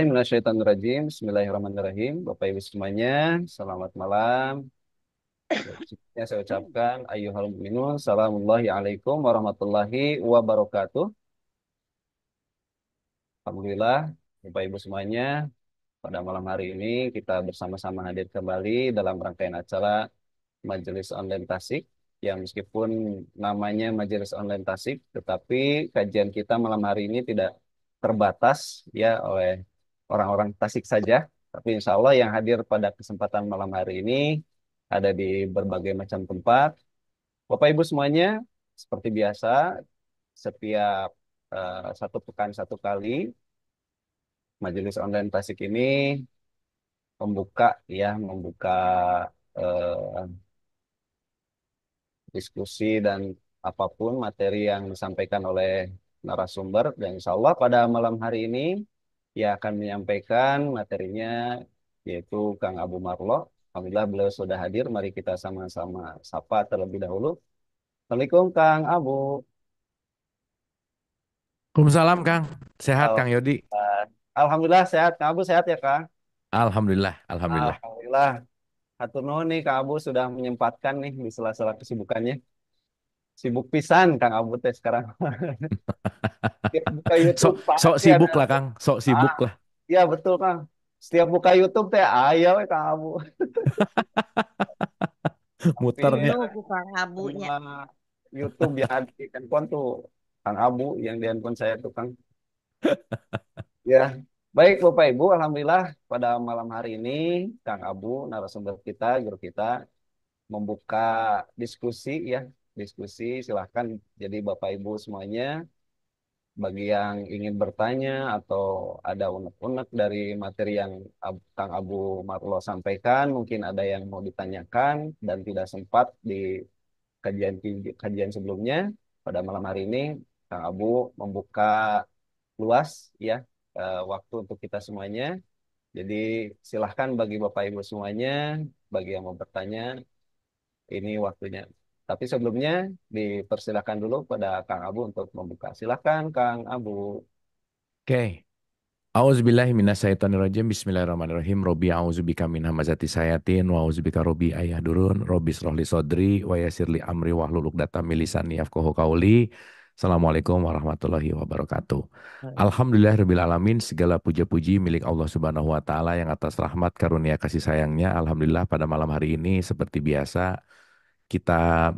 Minasyaitonirrajim. Bismillahirrahmanirrahim. Bapak Ibu semuanya, selamat malam. Sebelumnya saya ucapkan ayyuhal mu'minun, salamullahi alaikum warahmatullahi wabarakatuh. Alhamdulillah, Bapak Ibu semuanya, pada malam hari ini kita bersama-sama hadir kembali dalam rangkaian acara Majelis Online Tasik, yang meskipun namanya Majelis Online Tasik, tetapi kajian kita malam hari ini tidak terbatas ya oleh orang-orang Tasik saja, tapi insya Allah yang hadir pada kesempatan malam hari ini ada di berbagai macam tempat. Bapak Ibu semuanya, seperti biasa, setiap satu pekan satu kali, Majelis Online Tasik ini membuka eh, diskusi dan apapun materi yang disampaikan oleh narasumber. Dan insya Allah pada malam hari ini ia akan menyampaikan materinya yaitu Kang Abu Marlo. Alhamdulillah beliau sudah hadir. Mari kita sama-sama sapa terlebih dahulu. Assalamualaikum Kang Abu. Waalaikumsalam Kang. Sehat Kang Alhamdulillah. Yodi. Alhamdulillah sehat. Kang Abu sehat ya Kang? Alhamdulillah, alhamdulillah. Alhamdulillah. Hatur nuhun nih Kang Abu sudah menyempatkan nih di sela-sela kesibukannya. Sibuk pisan Kang Abu teh sekarang. Setiap buka Sok YouTube sok pasti ada. sibuk lah Kang, sok Ah, sibuk lah. iya betul Kang. Setiap buka YouTube teh ayo we Kang Abu. Hampir Muternya. Tuh Kang Abunya. semua YouTube yang ada di handphone tuh Kang Abu yang di handphone saya tuh Kang. Ya. Baik Bapak Ibu, Alhamdulillah pada malam hari ini Kang Abu narasumber kita, guru kita membuka diskusi ya. Diskusi silahkan jadi Bapak Ibu semuanya bagi yang ingin bertanya atau ada unek-unek dari materi yang Kang Abu Marlo sampaikan, mungkin ada yang mau ditanyakan dan tidak sempat di kajian kajian sebelumnya. Pada malam hari ini, Kang Abu membuka luas ya waktu untuk kita semuanya. Jadi silahkan bagi Bapak Ibu semuanya, bagi yang mau bertanya, ini waktunya. Tapi sebelumnya dipersilakan dulu pada Kang Abu untuk membuka. Silahkan Kang Abu. Oke. Auzubillahi minasyaitonirrajim. Bismillahirrahmanirrahim. Robbi auzubika min hamazati sayatin wa auzubika robbi ayahdurun. Robbi srohli sodri wa yassirli amri wahlul 'uqdatam min lisani yafqahu qauli. Assalamualaikum warahmatullahi wabarakatuh. Alhamdulillahirabbil alamin, segala puja-puji milik Allah Subhanahu wa taala yang atas rahmat karunia kasih sayangnya. Alhamdulillah pada malam hari ini seperti biasa kita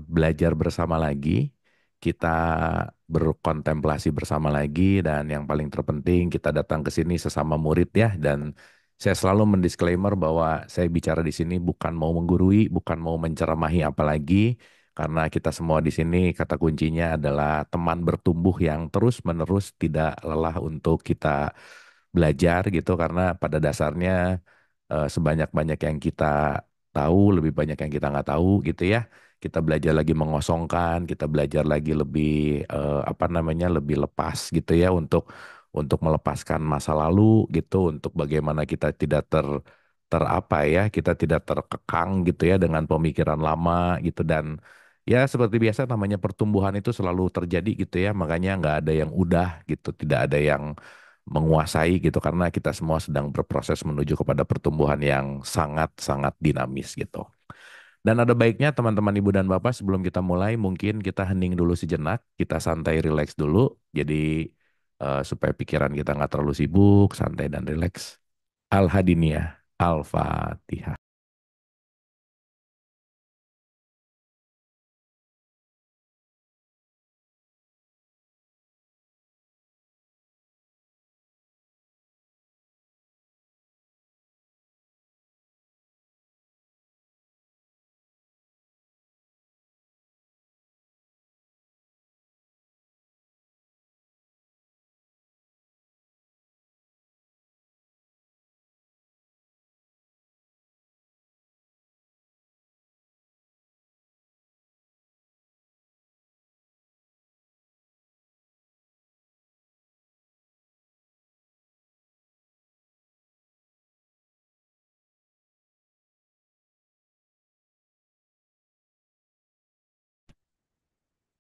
belajar bersama lagi, kita berkontemplasi bersama lagi, dan yang paling terpenting kita datang ke sini sesama murid ya. Dan saya selalu mendisklaimer bahwa saya bicara di sini bukan mau menggurui, bukan mau menceramahi apalagi, karena kita semua di sini kata kuncinya adalah teman bertumbuh yang terus-menerus tidak lelah untuk kita belajar gitu, karena pada dasarnya sebanyak-banyak yang kita tahu, lebih banyak yang kita nggak tahu gitu ya. Kita belajar lagi mengosongkan, kita belajar lagi lebih apa namanya, lebih lepas gitu ya, untuk melepaskan masa lalu gitu, untuk bagaimana kita tidak ter apa ya, kita tidak terkekang gitu ya dengan pemikiran lama gitu. Dan ya seperti biasa namanya pertumbuhan itu selalu terjadi gitu ya, makanya nggak ada yang udah gitu, tidak ada yang menguasai gitu, karena kita semua sedang berproses menuju kepada pertumbuhan yang sangat-sangat dinamis gitu. Dan ada baiknya teman-teman ibu dan bapak, sebelum kita mulai mungkin kita hening dulu sejenak, kita santai rileks dulu. Jadi supaya pikiran kita nggak terlalu sibuk, santai dan rileks. Al-Hadiniyah, Al-Fatihah.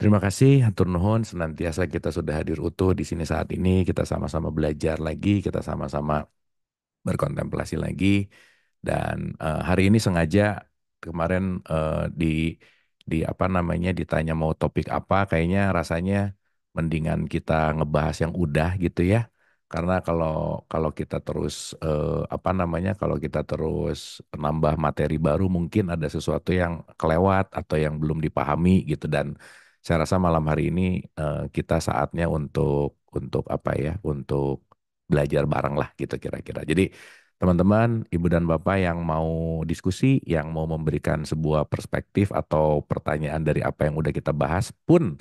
Terima kasih, hatur nuhun. Senantiasa kita sudah hadir utuh di sini saat ini. Kita sama-sama belajar lagi, kita sama-sama berkontemplasi lagi. Dan hari ini sengaja kemarin di apa namanya ditanya mau topik apa, kayaknya rasanya mendingan kita ngebahas yang udah gitu ya. Karena kalau kalau kita terus apa namanya kalau kita terus nambah materi baru mungkin ada sesuatu yang kelewat atau yang belum dipahami gitu. Dan saya rasa malam hari ini kita saatnya untuk apa ya untuk belajar bareng lah gitu kira-kira. Jadi teman-teman, ibu dan bapak yang mau diskusi, yang mau memberikan sebuah perspektif atau pertanyaan dari apa yang udah kita bahas pun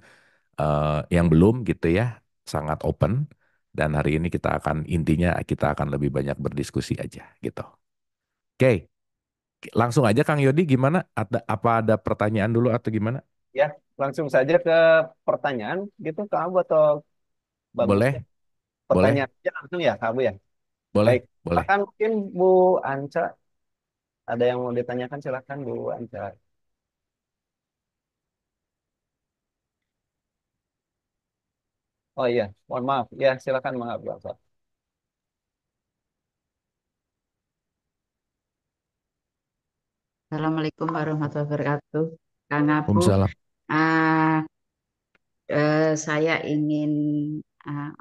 yang belum gitu ya, sangat open. Dan hari ini kita akan intinya kita akan lebih banyak berdiskusi aja gitu. Oke, langsung aja Kang Yodi gimana? Apa ada pertanyaan dulu atau gimana? Ya, langsung saja ke pertanyaan gitu Kak Abu atau bagusnya Boleh, boleh, pertanyaan aja langsung ya Kak Abu ya. Baik, boleh, boleh. silakan mungkin Bu Anca ada yang mau ditanyakan silakan Bu Anca. Oh iya, mohon maaf. Ya, silakan maaf Bu Anca. Assalamualaikum warahmatullahi wabarakatuh. Kang Abu, Waalaikumsalam. ah, saya ingin ah,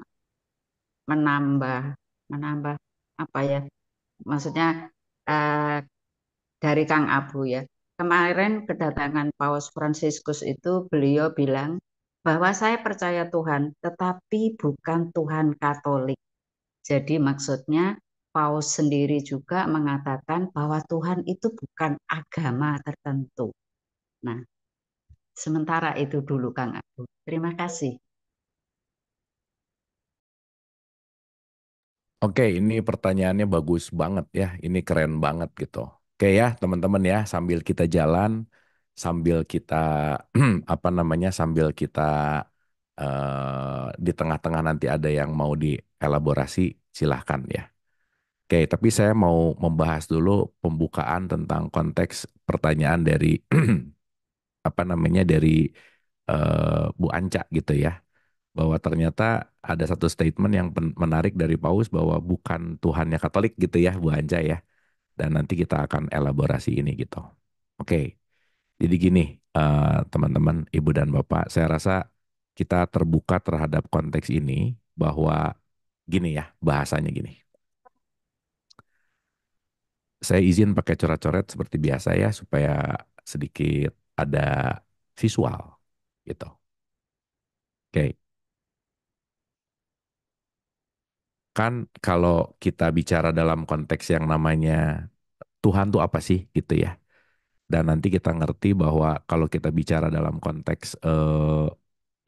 menambah, menambah apa ya? Maksudnya ah, dari Kang Abu ya. Kemarin kedatangan Paus Fransiskus itu beliau bilang bahwa saya percaya Tuhan, tetapi bukan Tuhan Katolik. Jadi maksudnya Paus sendiri juga mengatakan bahwa Tuhan itu bukan agama tertentu. Nah, sementara itu dulu Kang Abu. Terima kasih. Oke, ini pertanyaannya bagus banget ya. Ini keren banget gitu. Oke ya, teman-teman ya, sambil kita jalan, sambil kita apa namanya, sambil kita di tengah-tengah nanti ada yang mau dielaborasi, silahkan ya. Oke, tapi saya mau membahas dulu pembukaan tentang konteks pertanyaan dari apa namanya dari Bu Anca gitu ya bahwa ternyata ada satu statement yang menarik dari Paus bahwa bukan Tuhannya Katolik gitu ya Bu Anja ya. Dan nanti kita akan elaborasi ini gitu. Oke, jadi gini teman-teman, Ibu dan Bapak, saya rasa kita terbuka terhadap konteks ini bahwa gini ya bahasanya gini. Saya izin pakai coret-coret seperti biasa ya supaya sedikit ada visual gitu. Oke, kan kalau kita bicara dalam konteks yang namanya Tuhan tuh apa sih gitu ya. Dan nanti kita ngerti bahwa kalau kita bicara dalam konteks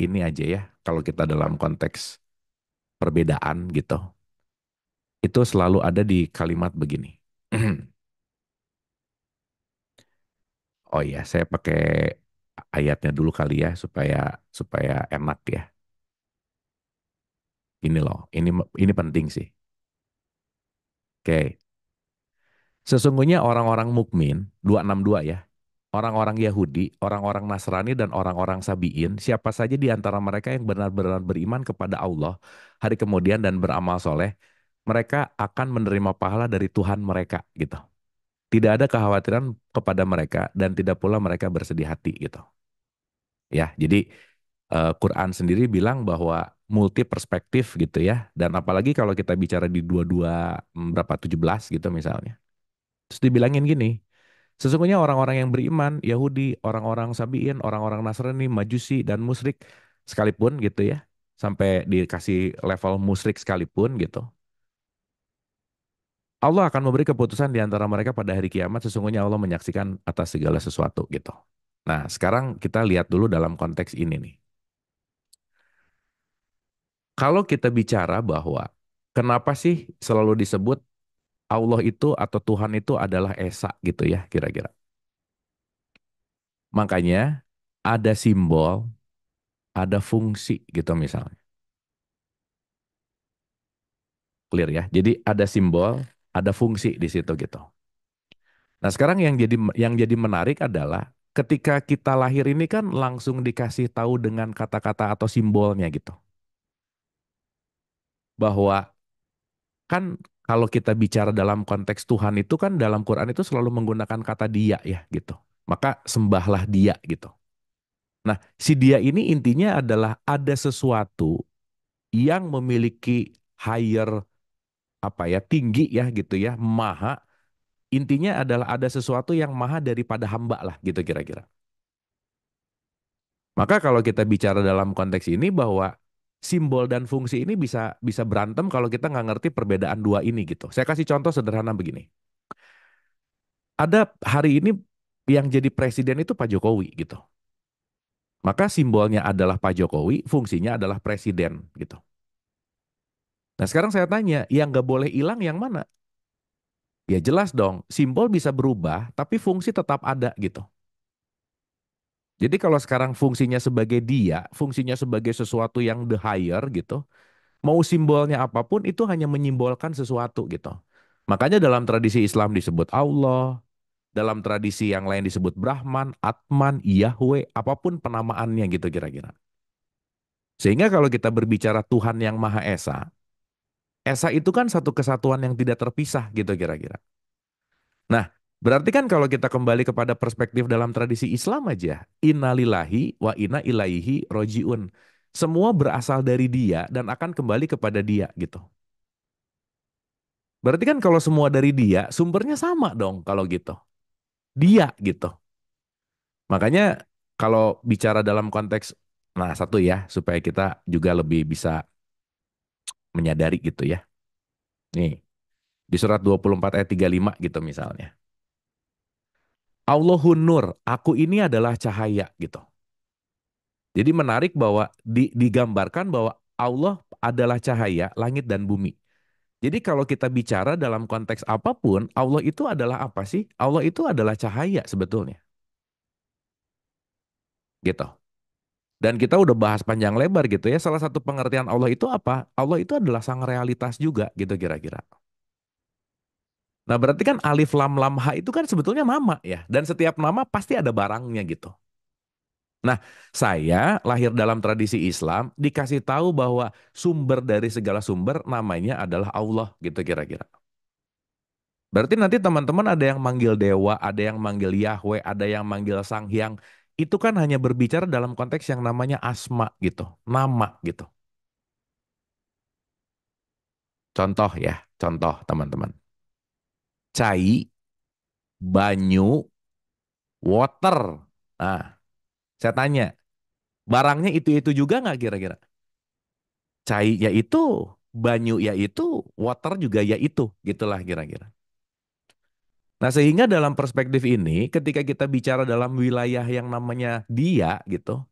ini aja ya, kalau kita dalam konteks perbedaan gitu, itu selalu ada di kalimat begini. Oh iya, saya pakai ayatnya dulu kali ya supaya supaya enak ya. Ini loh, ini penting sih. Oke, sesungguhnya orang-orang mukmin 262 ya. Orang-orang Yahudi, orang-orang Nasrani, dan orang-orang Sabi'in, siapa saja di antara mereka yang benar-benar beriman kepada Allah, hari kemudian dan beramal soleh, mereka akan menerima pahala dari Tuhan mereka, gitu. Tidak ada kekhawatiran kepada mereka, dan tidak pula mereka bersedih hati, gitu. Ya, jadi Quran sendiri bilang bahwa multi perspektif gitu ya, dan apalagi kalau kita bicara di 22 berapa 17 gitu misalnya. Terus dibilangin gini, sesungguhnya orang-orang yang beriman, Yahudi, orang-orang Sabiin, orang-orang Nasrani, Majusi, dan musyrik sekalipun gitu ya, sampai dikasih level musyrik sekalipun gitu, Allah akan memberi keputusan di antara mereka pada hari kiamat, sesungguhnya Allah menyaksikan atas segala sesuatu gitu. Nah, sekarang kita lihat dulu dalam konteks ini nih. Kalau kita bicara bahwa kenapa sih selalu disebut Allah itu atau Tuhan itu adalah Esa gitu ya kira-kira. Makanya ada simbol, ada fungsi gitu misalnya. Clear ya. Jadi ada simbol, ada fungsi di situ gitu. Nah, sekarang yang jadi menarik adalah ketika kita lahir ini kan langsung dikasih tahu dengan kata-kata atau simbolnya gitu. Bahwa kan kalau kita bicara dalam konteks Tuhan itu kan dalam Quran itu selalu menggunakan kata dia ya gitu. Maka sembahlah dia gitu. Nah, si dia ini intinya adalah ada sesuatu yang memiliki higher apa ya, tinggi ya gitu ya, maha. Intinya adalah ada sesuatu yang maha daripada hamba lah gitu kira-kira. Maka kalau kita bicara dalam konteks ini bahwa simbol dan fungsi ini bisa bisa berantem kalau kita nggak ngerti perbedaan dua ini gitu. Saya kasih contoh sederhana begini. Ada hari ini yang jadi presiden itu Pak Jokowi gitu. Maka simbolnya adalah Pak Jokowi, fungsinya adalah presiden gitu. Nah sekarang saya tanya, yang nggak boleh hilang yang mana? Ya jelas dong, simbol bisa berubah, tapi fungsi tetap ada gitu. Jadi kalau sekarang fungsinya sebagai dia, fungsinya sebagai sesuatu yang the higher gitu, mau simbolnya apapun itu hanya menyimbolkan sesuatu gitu. Makanya dalam tradisi Islam disebut Allah, dalam tradisi yang lain disebut Brahman, Atman, Yahweh, apapun penamaannya gitu kira-kira. Sehingga kalau kita berbicara Tuhan yang Maha Esa, Esa itu kan satu kesatuan yang tidak terpisah gitu kira-kira. Nah, berarti kan kalau kita kembali kepada perspektif dalam tradisi Islam aja, innalillahi wa inna ilaihi rojiun. Semua berasal dari dia dan akan kembali kepada dia gitu. Berarti kan kalau semua dari dia, sumbernya sama dong kalau gitu. Dia gitu. Makanya kalau bicara dalam konteks, nah satu ya, supaya kita juga lebih bisa menyadari gitu ya. Nih, di surat 24 ayat 35 gitu misalnya. Allahun Nur, aku ini adalah cahaya gitu. Jadi menarik bahwa digambarkan bahwa Allah adalah cahaya langit dan bumi. Jadi kalau kita bicara dalam konteks apapun, Allah itu adalah apa sih? Allah itu adalah cahaya sebetulnya. Gitu. Dan kita udah bahas panjang lebar gitu ya. Salah satu pengertian Allah itu apa? Allah itu adalah sang realitas juga gitu kira-kira. Nah berarti kan alif lam lam ha itu kan sebetulnya nama ya. Dan setiap nama pasti ada barangnya gitu. Nah, saya lahir dalam tradisi Islam, dikasih tahu bahwa sumber dari segala sumber namanya adalah Allah, gitu kira-kira. Berarti nanti teman-teman ada yang manggil dewa, ada yang manggil Yahweh, ada yang manggil Sang Hyang. Itu kan hanya berbicara dalam konteks yang namanya asma gitu, nama gitu. Contoh ya, contoh teman-teman. Cai, banyu, water. Nah, saya tanya, barangnya itu-itu juga nggak kira-kira? Cai yaitu, banyu yaitu, water juga yaitu, gitulah kira-kira. Nah, sehingga dalam perspektif ini, ketika kita bicara dalam wilayah yang namanya dia gitu,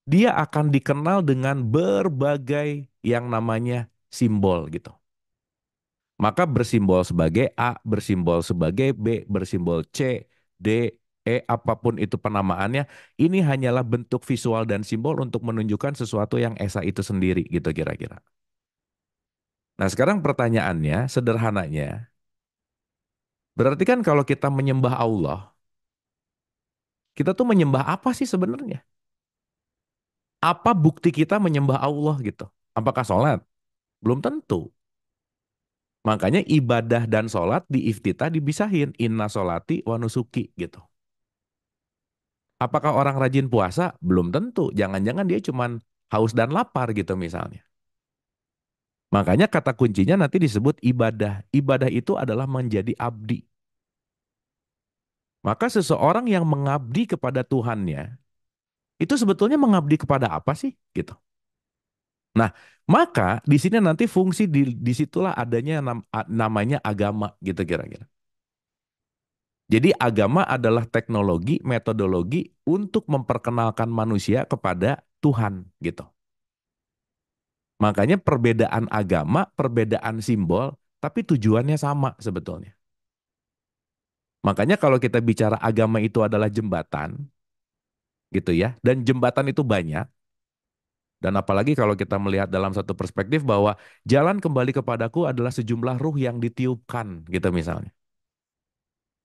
dia akan dikenal dengan berbagai yang namanya simbol gitu. Maka bersimbol sebagai A, bersimbol sebagai B, bersimbol C, D, E, apapun itu penamaannya, ini hanyalah bentuk visual dan simbol untuk menunjukkan sesuatu yang esa itu sendiri gitu kira-kira. Nah, sekarang pertanyaannya, sederhananya, berarti kan kalau kita menyembah Allah, kita tuh menyembah apa sih sebenarnya? Apa bukti kita menyembah Allah gitu? Apakah sholat? Belum tentu. Makanya ibadah dan sholat di iftitah dibisahin. Inna sholati wa nusuki gitu. Apakah orang rajin puasa? Belum tentu. Jangan-jangan dia cuman haus dan lapar gitu misalnya. Makanya kata kuncinya nanti disebut ibadah. Ibadah itu adalah menjadi abdi. Maka seseorang yang mengabdi kepada Tuhannya, itu sebetulnya mengabdi kepada apa sih? Gitu. Nah, maka di sini nanti fungsi disitulah adanya namanya agama gitu kira-kira. Jadi agama adalah teknologi, metodologi untuk memperkenalkan manusia kepada Tuhan gitu. Makanya perbedaan agama, perbedaan simbol, tapi tujuannya sama sebetulnya. Makanya kalau kita bicara agama itu adalah jembatan gitu ya, dan jembatan itu banyak. Dan apalagi kalau kita melihat dalam satu perspektif bahwa jalan kembali kepadaku adalah sejumlah ruh yang ditiupkan gitu misalnya.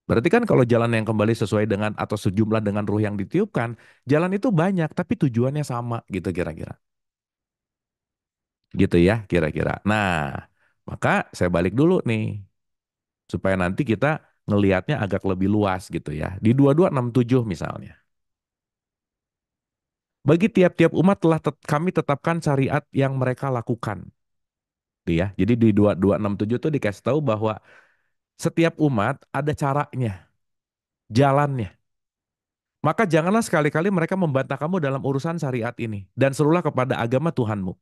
Berarti kan kalau jalan yang kembali sesuai dengan atau sejumlah dengan ruh yang ditiupkan, jalan itu banyak tapi tujuannya sama gitu kira-kira. Gitu ya kira-kira. Nah, maka saya balik dulu nih supaya nanti kita ngelihatnya agak lebih luas gitu ya. Di 2267 misalnya. Bagi tiap-tiap umat telah kami tetapkan syariat yang mereka lakukan. Gitu ya. Jadi di 2267 tuh dikasih tahu bahwa setiap umat ada caranya, jalannya. Maka janganlah sekali-kali mereka membantah kamu dalam urusan syariat ini. Dan serulah kepada agama Tuhanmu.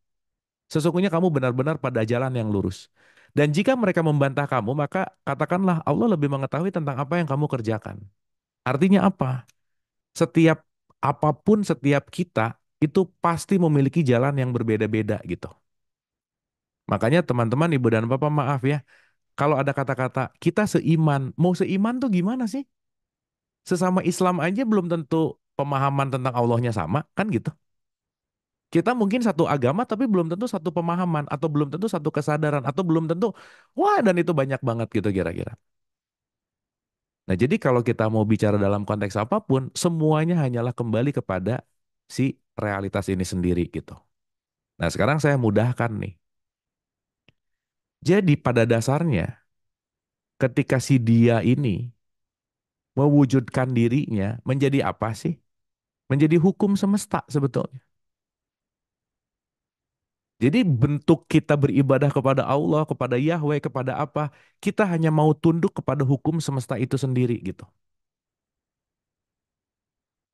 Sesungguhnya kamu benar-benar pada jalan yang lurus. Dan jika mereka membantah kamu, maka katakanlah Allah lebih mengetahui tentang apa yang kamu kerjakan. Artinya apa? Setiap apapun setiap kita itu pasti memiliki jalan yang berbeda-beda gitu. Makanya teman-teman, ibu dan bapak, maaf ya, kalau ada kata-kata kita seiman, mau seiman tuh gimana sih? Sesama Islam aja belum tentu pemahaman tentang Allahnya sama, kan gitu. Kita mungkin satu agama tapi belum tentu satu pemahaman atau belum tentu satu kesadaran atau belum tentu wah dan itu banyak banget gitu kira-kira. Nah, jadi kalau kita mau bicara dalam konteks apapun, semuanya hanyalah kembali kepada si realitas ini sendiri gitu. Nah, sekarang saya mudahkan nih. Jadi pada dasarnya ketika si dia ini mewujudkan dirinya menjadi apa sih? Menjadi hukum semesta sebetulnya. Jadi bentuk kita beribadah kepada Allah, kepada Yahweh, kepada apa, kita hanya mau tunduk kepada hukum semesta itu sendiri gitu.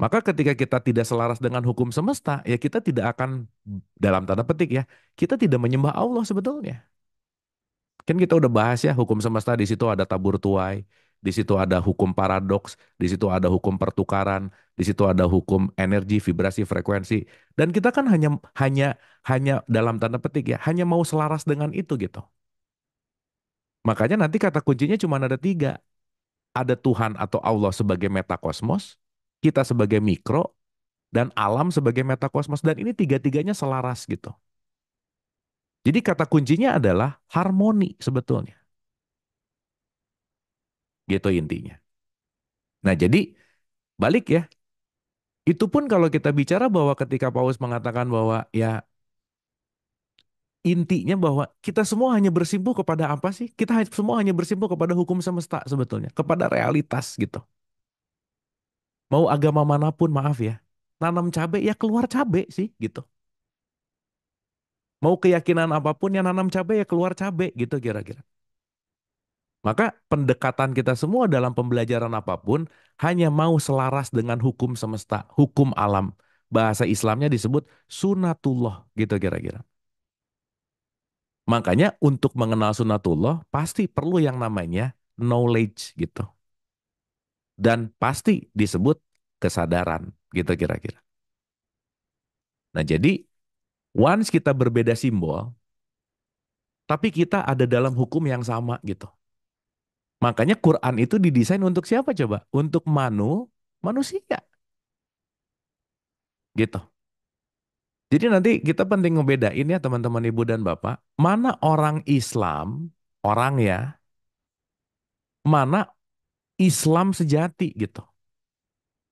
Maka ketika kita tidak selaras dengan hukum semesta, ya kita tidak akan, dalam tanda petik ya, kita tidak menyembah Allah sebetulnya. Kan kita udah bahas ya hukum semesta, di situ ada tabur tuai, di situ ada hukum paradoks, di situ ada hukum pertukaran, di situ ada hukum energi, vibrasi, frekuensi. Dan kita kan hanya hanya hanya dalam tanda petik ya, hanya mau selaras dengan itu gitu. Makanya nanti kata kuncinya cuma ada tiga. Ada Tuhan atau Allah sebagai metakosmos, kita sebagai mikro, dan alam sebagai metakosmos. Dan ini tiga-tiganya selaras gitu. Jadi kata kuncinya adalah harmoni sebetulnya. Gitu intinya. Nah jadi balik ya. Itu pun kalau kita bicara bahwa ketika Paulus mengatakan bahwa ya intinya bahwa kita semua hanya bersimpuh kepada apa sih? Kita semua hanya bersimpuh kepada hukum semesta sebetulnya. Kepada realitas gitu. Mau agama manapun maaf ya. Nanam cabai ya keluar cabai sih gitu. Mau keyakinan apapun yang nanam cabai ya keluar cabai gitu kira-kira. Maka pendekatan kita semua dalam pembelajaran apapun hanya mau selaras dengan hukum semesta, hukum alam. Bahasa Islamnya disebut sunatullah gitu kira-kira. Makanya untuk mengenal sunatullah pasti perlu yang namanya knowledge gitu. Dan pasti disebut kesadaran gitu kira-kira. Nah jadi once kita berbeda simbol, tapi kita ada dalam hukum yang sama gitu. Makanya Quran itu didesain untuk siapa coba? Untuk manusia gitu. Jadi nanti kita penting ngebedain ya teman-teman ibu dan bapak, mana orang Islam, orang ya, mana Islam sejati gitu.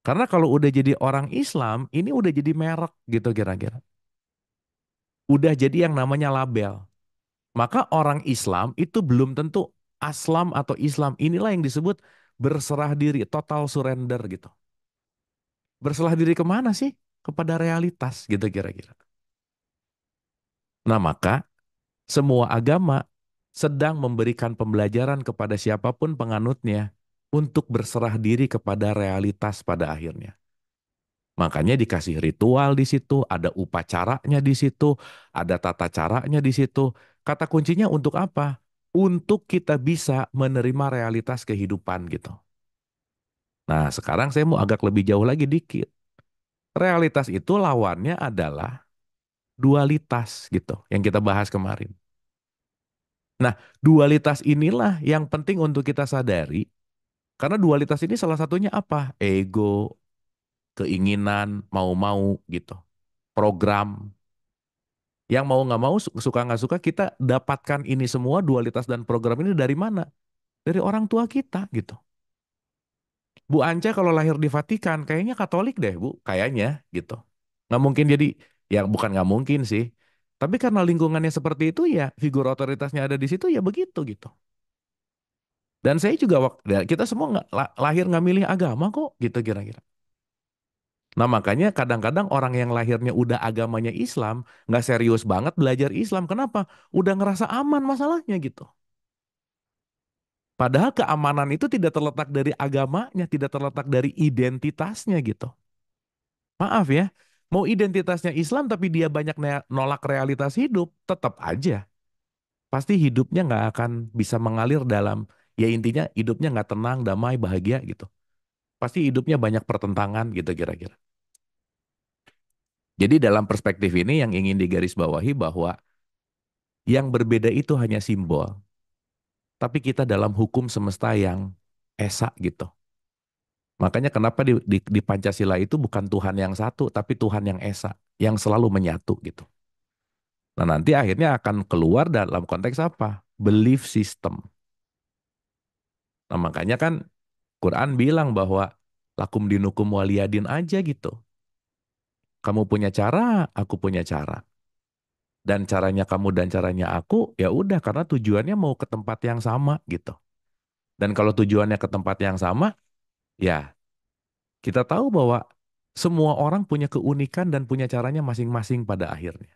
Karena kalau udah jadi orang Islam, ini udah jadi merek gitu kira-kira. Udah jadi yang namanya label. Maka orang Islam itu belum tentu aslam atau Islam. Inilah yang disebut berserah diri, total surrender gitu. Berserah diri kemana sih? Kepada realitas gitu kira-kira. Nah maka semua agama sedang memberikan pembelajaran kepada siapapun penganutnya untuk berserah diri kepada realitas pada akhirnya. Makanya dikasih ritual di situ, ada upacaranya di situ, ada tata caranya di situ. Kata kuncinya untuk apa? Untuk kita bisa menerima realitas kehidupan gitu. Nah, sekarang saya mau agak lebih jauh lagi dikit. Realitas itu lawannya adalah dualitas gitu, yang kita bahas kemarin. Nah, dualitas inilah yang penting untuk kita sadari, karena dualitas ini salah satunya apa? Ego, keinginan, mau-mau gitu. Program. Yang mau nggak mau, suka nggak suka, kita dapatkan ini semua, dualitas dan program ini dari mana? Dari orang tua kita gitu. Bu Anca kalau lahir di Vatikan, kayaknya Katolik deh, Bu. Kayaknya gitu. Nggak mungkin jadi, ya bukan nggak mungkin sih. Tapi karena lingkungannya seperti itu ya, figur otoritasnya ada di situ ya begitu gitu. Dan saya juga, ya, kita semua nggak lahir nggak milih agama kok, gitu kira-kira. Nah makanya kadang-kadang orang yang lahirnya udah agamanya Islam, nggak serius banget belajar Islam. Kenapa? Udah ngerasa aman masalahnya gitu. Padahal keamanan itu tidak terletak dari agamanya, tidak terletak dari identitasnya gitu. Maaf ya, mau identitasnya Islam tapi dia banyak nolak realitas hidup, tetap aja. Pasti hidupnya nggak akan bisa mengalir dalam, ya intinya hidupnya nggak tenang, damai, bahagia gitu. Pasti hidupnya banyak pertentangan gitu kira-kira. Jadi dalam perspektif ini yang ingin digarisbawahi bahwa yang berbeda itu hanya simbol. Tapi kita dalam hukum semesta yang esa gitu. Makanya kenapa di Pancasila itu bukan Tuhan yang satu, tapi Tuhan yang esa, yang selalu menyatu gitu. Nah nanti akhirnya akan keluar dalam konteks apa? Belief system. Nah makanya kan Quran bilang bahwa lakum dinukum waliyadin aja gitu. Kamu punya cara, aku punya cara. Dan caranya kamu dan caranya aku, ya udah karena tujuannya mau ke tempat yang sama gitu. Dan kalau tujuannya ke tempat yang sama, ya kita tahu bahwa semua orang punya keunikan dan punya caranya masing-masing pada akhirnya.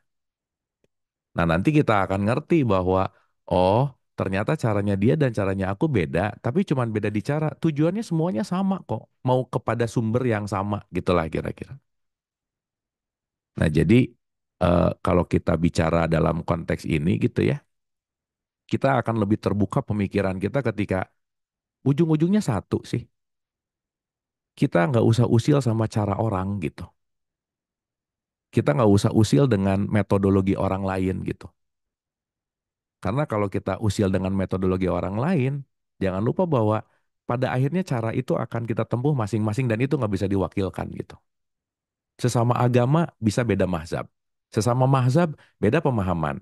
Nah, nanti kita akan ngerti bahwa, oh, ternyata caranya dia dan caranya aku beda, tapi cuman beda di cara. Tujuannya semuanya sama kok. Mau kepada sumber yang sama, gitulah kira-kira. Nah, jadi kalau kita bicara dalam konteks ini gitu ya, kita akan lebih terbuka pemikiran kita ketika ujung-ujungnya satu sih. Kita nggak usah usil sama cara orang gitu. Kita nggak usah usil dengan metodologi orang lain gitu. Karena kalau kita usil dengan metodologi orang lain, jangan lupa bahwa pada akhirnya cara itu akan kita tempuh masing-masing dan itu nggak bisa diwakilkan gitu. Sesama agama bisa beda mazhab. Sesama mazhab beda pemahaman.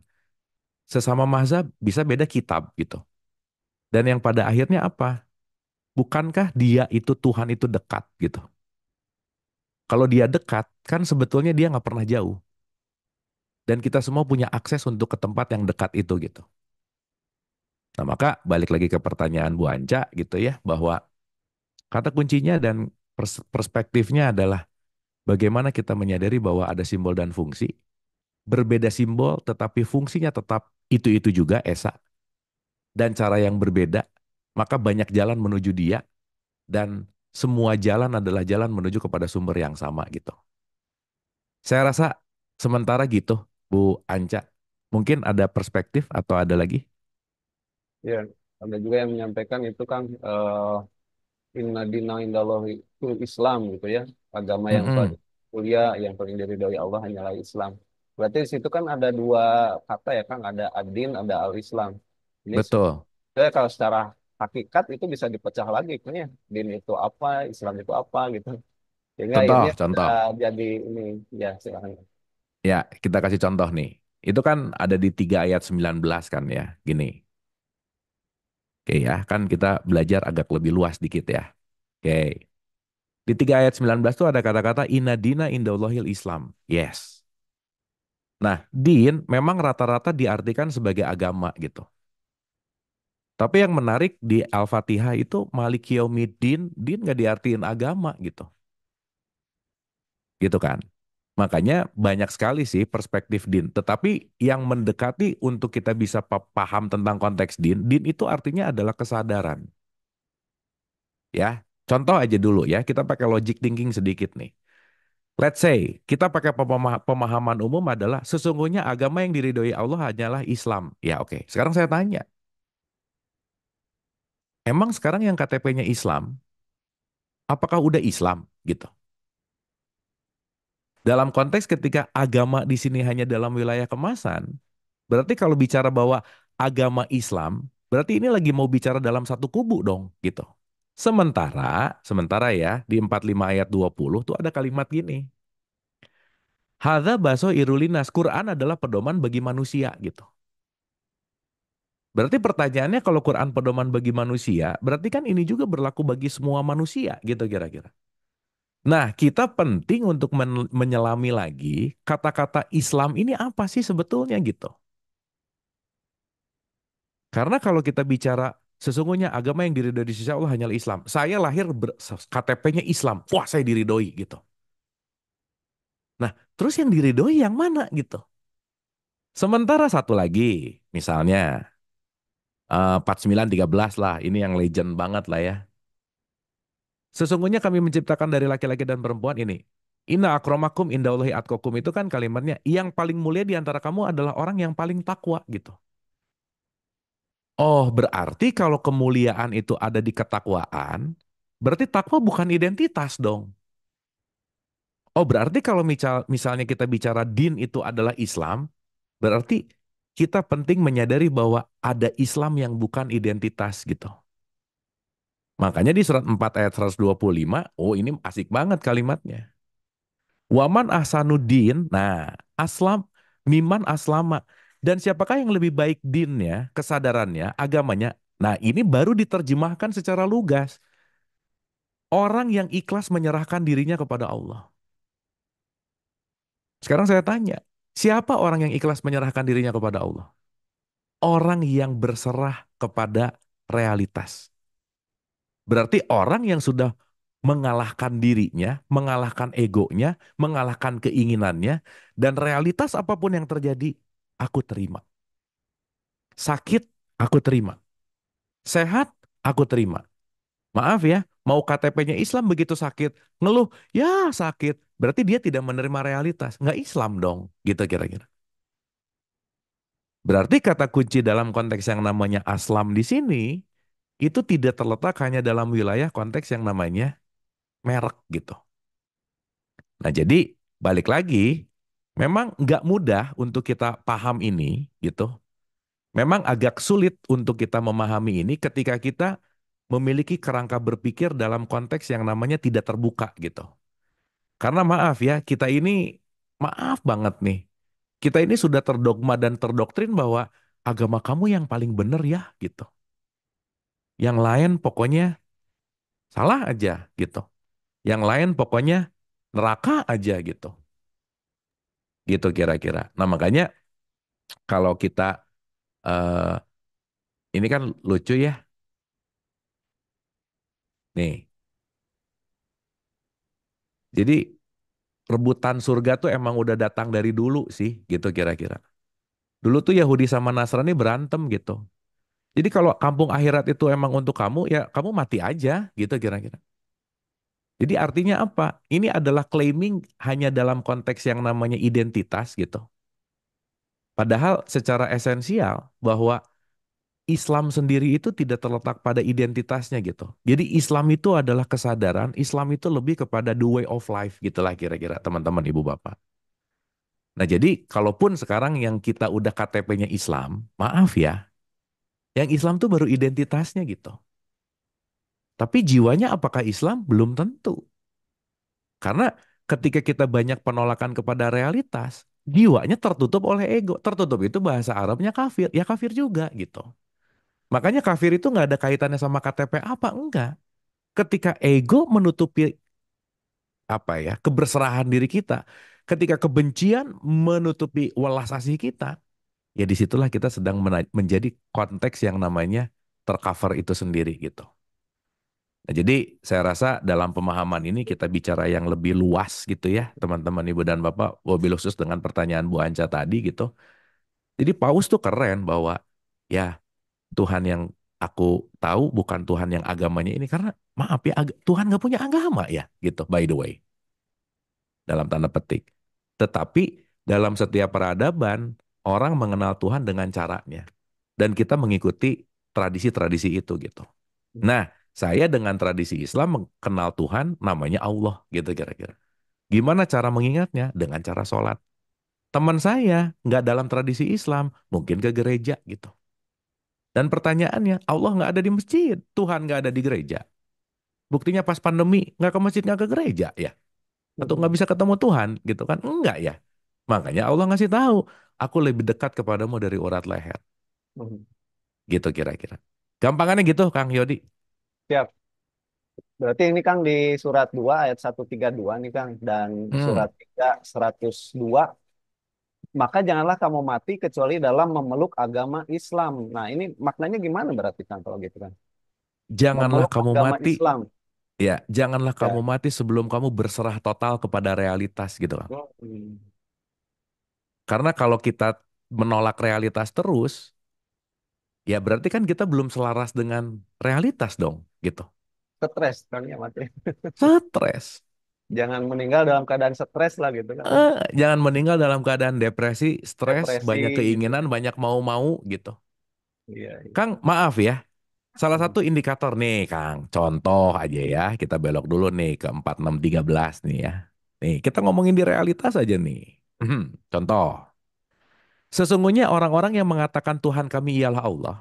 Sesama mazhab bisa beda kitab gitu. Dan yang pada akhirnya apa? Bukankah dia itu Tuhan itu dekat gitu. Kalau dia dekat, kan sebetulnya dia nggak pernah jauh. Dan kita semua punya akses untuk ke tempat yang dekat itu gitu. Nah maka balik lagi ke pertanyaan Bu Anca gitu ya, bahwa kata kuncinya dan perspektifnya adalah bagaimana kita menyadari bahwa ada simbol dan fungsi. Berbeda simbol tetapi fungsinya tetap itu-itu juga esa. Dan cara yang berbeda, maka banyak jalan menuju dia. Dan semua jalan adalah jalan menuju kepada sumber yang sama gitu. Saya rasa sementara gitu Bu Anca. Mungkin ada perspektif atau ada lagi? Ya, ada juga yang menyampaikan itu kan inna dina indallahi itu Islam gitu ya. Agama yang Mm-mm. paling mulia, yang paling diridhoi Allah hanyalah Islam. Berarti di situ kan ada dua kata ya Kang, ada ad-din, ada al-Islam. Ini Betul. sebenarnya kalau secara hakikat itu bisa dipecah lagi kan ya. Din itu apa, Islam itu apa gitu. Sehingga akhirnya Contoh, bisa contoh. jadi ini, ya silakan. Ya, kita kasih contoh nih. Itu kan ada di 3 ayat 19 kan ya. Gini. Oke ya, kan kita belajar agak lebih luas dikit ya. Oke. Di 3 ayat 19 tuh ada kata-kata inna dina indallahil Islam. Yes. Nah, din memang rata-rata diartikan sebagai agama gitu. Tapi yang menarik di Al-Fatihah itu Maliki Yaumiddin, din nggak diartiin agama gitu. Gitu kan. Makanya banyak sekali sih perspektif din. Tetapi yang mendekati untuk kita bisa paham tentang konteks din, din itu artinya adalah kesadaran. Ya, contoh aja dulu ya, kita pakai logic thinking sedikit nih. Let's say, kita pakai pemahaman umum adalah sesungguhnya agama yang diridhoi Allah hanyalah Islam. Ya oke, sekarang saya tanya, emang sekarang yang KTP-nya Islam, apakah udah Islam gitu? Dalam konteks ketika agama di sini hanya dalam wilayah kemasan, berarti kalau bicara bahwa agama Islam, berarti ini lagi mau bicara dalam satu kubu dong gitu. Sementara ya di 45 ayat 20 tuh ada kalimat gini. Hadza baso irulinas, Quran adalah pedoman bagi manusia gitu. Berarti pertanyaannya kalau Quran pedoman bagi manusia, berarti kan ini juga berlaku bagi semua manusia gitu kira-kira. Nah, kita penting untuk menyelami lagi kata-kata Islam ini apa sih sebetulnya gitu. Karena kalau kita bicara sesungguhnya agama yang diridhoi di sisi Allah hanyalah Islam. Saya lahir KTP-nya Islam. Wah, saya diridhoi gitu. Nah, terus yang diridhoi yang mana gitu? Sementara satu lagi, misalnya 49:13 lah, ini yang legend banget lah ya. Sesungguhnya kami menciptakan dari laki-laki dan perempuan ini. Inna akramakum indallahi atqakum itu kan kalimatnya, yang paling mulia di antara kamu adalah orang yang paling takwa gitu. Oh, berarti kalau kemuliaan itu ada di ketakwaan, berarti takwa bukan identitas dong. Oh, berarti kalau misalnya kita bicara din itu adalah Islam, berarti kita penting menyadari bahwa ada Islam yang bukan identitas gitu. Makanya di surat 4 ayat 125, oh ini asik banget kalimatnya. Waman ahsanuddin, nah aslam, miman aslama. Dan siapakah yang lebih baik dinnya, kesadarannya, agamanya? Nah ini baru diterjemahkan secara lugas. Orang yang ikhlas menyerahkan dirinya kepada Allah. Sekarang saya tanya, siapa orang yang ikhlas menyerahkan dirinya kepada Allah? Orang yang berserah kepada realitas. Berarti orang yang sudah mengalahkan dirinya, mengalahkan egonya, mengalahkan keinginannya, dan realitas apapun yang terjadi, aku terima. Sakit, aku terima. Sehat, aku terima. Maaf ya, mau KTP-nya Islam begitu sakit, ngeluh, ya sakit. Berarti dia tidak menerima realitas. Nggak Islam dong, gitu kira-kira. Berarti kata kunci dalam konteks yang namanya aslam di sini, itu tidak terletak hanya dalam wilayah konteks yang namanya merek gitu. Nah jadi balik lagi, memang nggak mudah untuk kita paham ini gitu. Memang agak sulit untuk kita memahami ini ketika kita memiliki kerangka berpikir dalam konteks yang namanya tidak terbuka gitu. Karena maaf ya, kita ini maaf banget nih. Kita ini sudah terdogma dan terdoktrin bahwa agama kamu yang paling benar ya gitu. Yang lain pokoknya salah aja gitu. Yang lain pokoknya neraka aja gitu. Gitu kira-kira. Nah makanya kalau kita eh, ini kan lucu ya. Nih, jadi rebutan surga tuh emang udah datang dari dulu sih, gitu kira-kira. Dulu tuh Yahudi sama Nasrani berantem gitu. Jadi kalau kampung akhirat itu emang untuk kamu, ya kamu mati aja, gitu kira-kira. Jadi artinya apa? Ini adalah claiming hanya dalam konteks yang namanya identitas gitu. Padahal secara esensial bahwa Islam sendiri itu tidak terletak pada identitasnya gitu. Jadi Islam itu adalah kesadaran, Islam itu lebih kepada the way of life gitulah kira-kira teman-teman ibu bapak. Nah jadi kalaupun sekarang yang kita udah KTP-nya Islam, maaf ya, yang Islam tuh baru identitasnya gitu. Tapi jiwanya apakah Islam? Belum tentu. Karena ketika kita banyak penolakan kepada realitas, jiwanya tertutup oleh ego. Tertutup itu bahasa Arabnya kafir, ya kafir juga gitu. Makanya kafir itu nggak ada kaitannya sama KTP apa, enggak. Ketika ego menutupi apa ya keberserahan diri kita, ketika kebencian menutupi welas asih kita, ya disitulah kita sedang menjadi konteks yang namanya tercover itu sendiri gitu. Nah, jadi saya rasa dalam pemahaman ini kita bicara yang lebih luas gitu ya teman-teman ibu dan bapak, wabil khusus dengan pertanyaan Bu Anca tadi gitu. Jadi Paus tuh keren bahwa ya Tuhan yang aku tahu bukan Tuhan yang agamanya ini karena maaf ya Tuhan nggak punya agama ya gitu by the way dalam tanda petik. Tetapi dalam setiap peradaban, orang mengenal Tuhan dengan caranya. Dan kita mengikuti tradisi-tradisi itu gitu. Nah, saya dengan tradisi Islam mengenal Tuhan namanya Allah gitu kira-kira. Gimana cara mengingatnya? Dengan cara sholat. Teman saya nggak dalam tradisi Islam, mungkin ke gereja gitu. Dan pertanyaannya, Allah nggak ada di masjid, Tuhan nggak ada di gereja. Buktinya pas pandemi nggak ke masjid nggak ke gereja ya, atau nggak bisa ketemu Tuhan gitu kan? Enggak ya. Makanya Allah ngasih tahu, aku lebih dekat kepadamu dari urat leher. Gitu kira-kira. Gampangannya gitu, Kang Yodi. Siap. Berarti ini Kang di surat 2 ayat 132 nih Kang. Dan Hmm. surat 3 102. Maka janganlah kamu mati kecuali dalam memeluk agama Islam. Nah ini maknanya gimana berarti Kang kalau gitu kan? Janganlah Memeluk kamu agama mati, Islam. ya, janganlah kamu Ya. mati sebelum kamu berserah total kepada realitas gitu, Kang. Hmm. Karena kalau kita menolak realitas terus, ya berarti kan kita belum selaras dengan realitas dong, gitu. Stres Kang ya mati. Stres. Jangan meninggal dalam keadaan stres lah gitu kan. Jangan meninggal dalam keadaan depresi, stres, Depresi banyak gitu. keinginan, banyak mau-mau gitu. Iya, iya. Kang, maaf ya. Salah Hmm. satu indikator nih, Kang. Contoh aja ya, kita belok dulu nih ke 4613 nih ya. Nih, kita ngomongin di realitas aja nih. Contoh, sesungguhnya orang-orang yang mengatakan Tuhan kami ialah Allah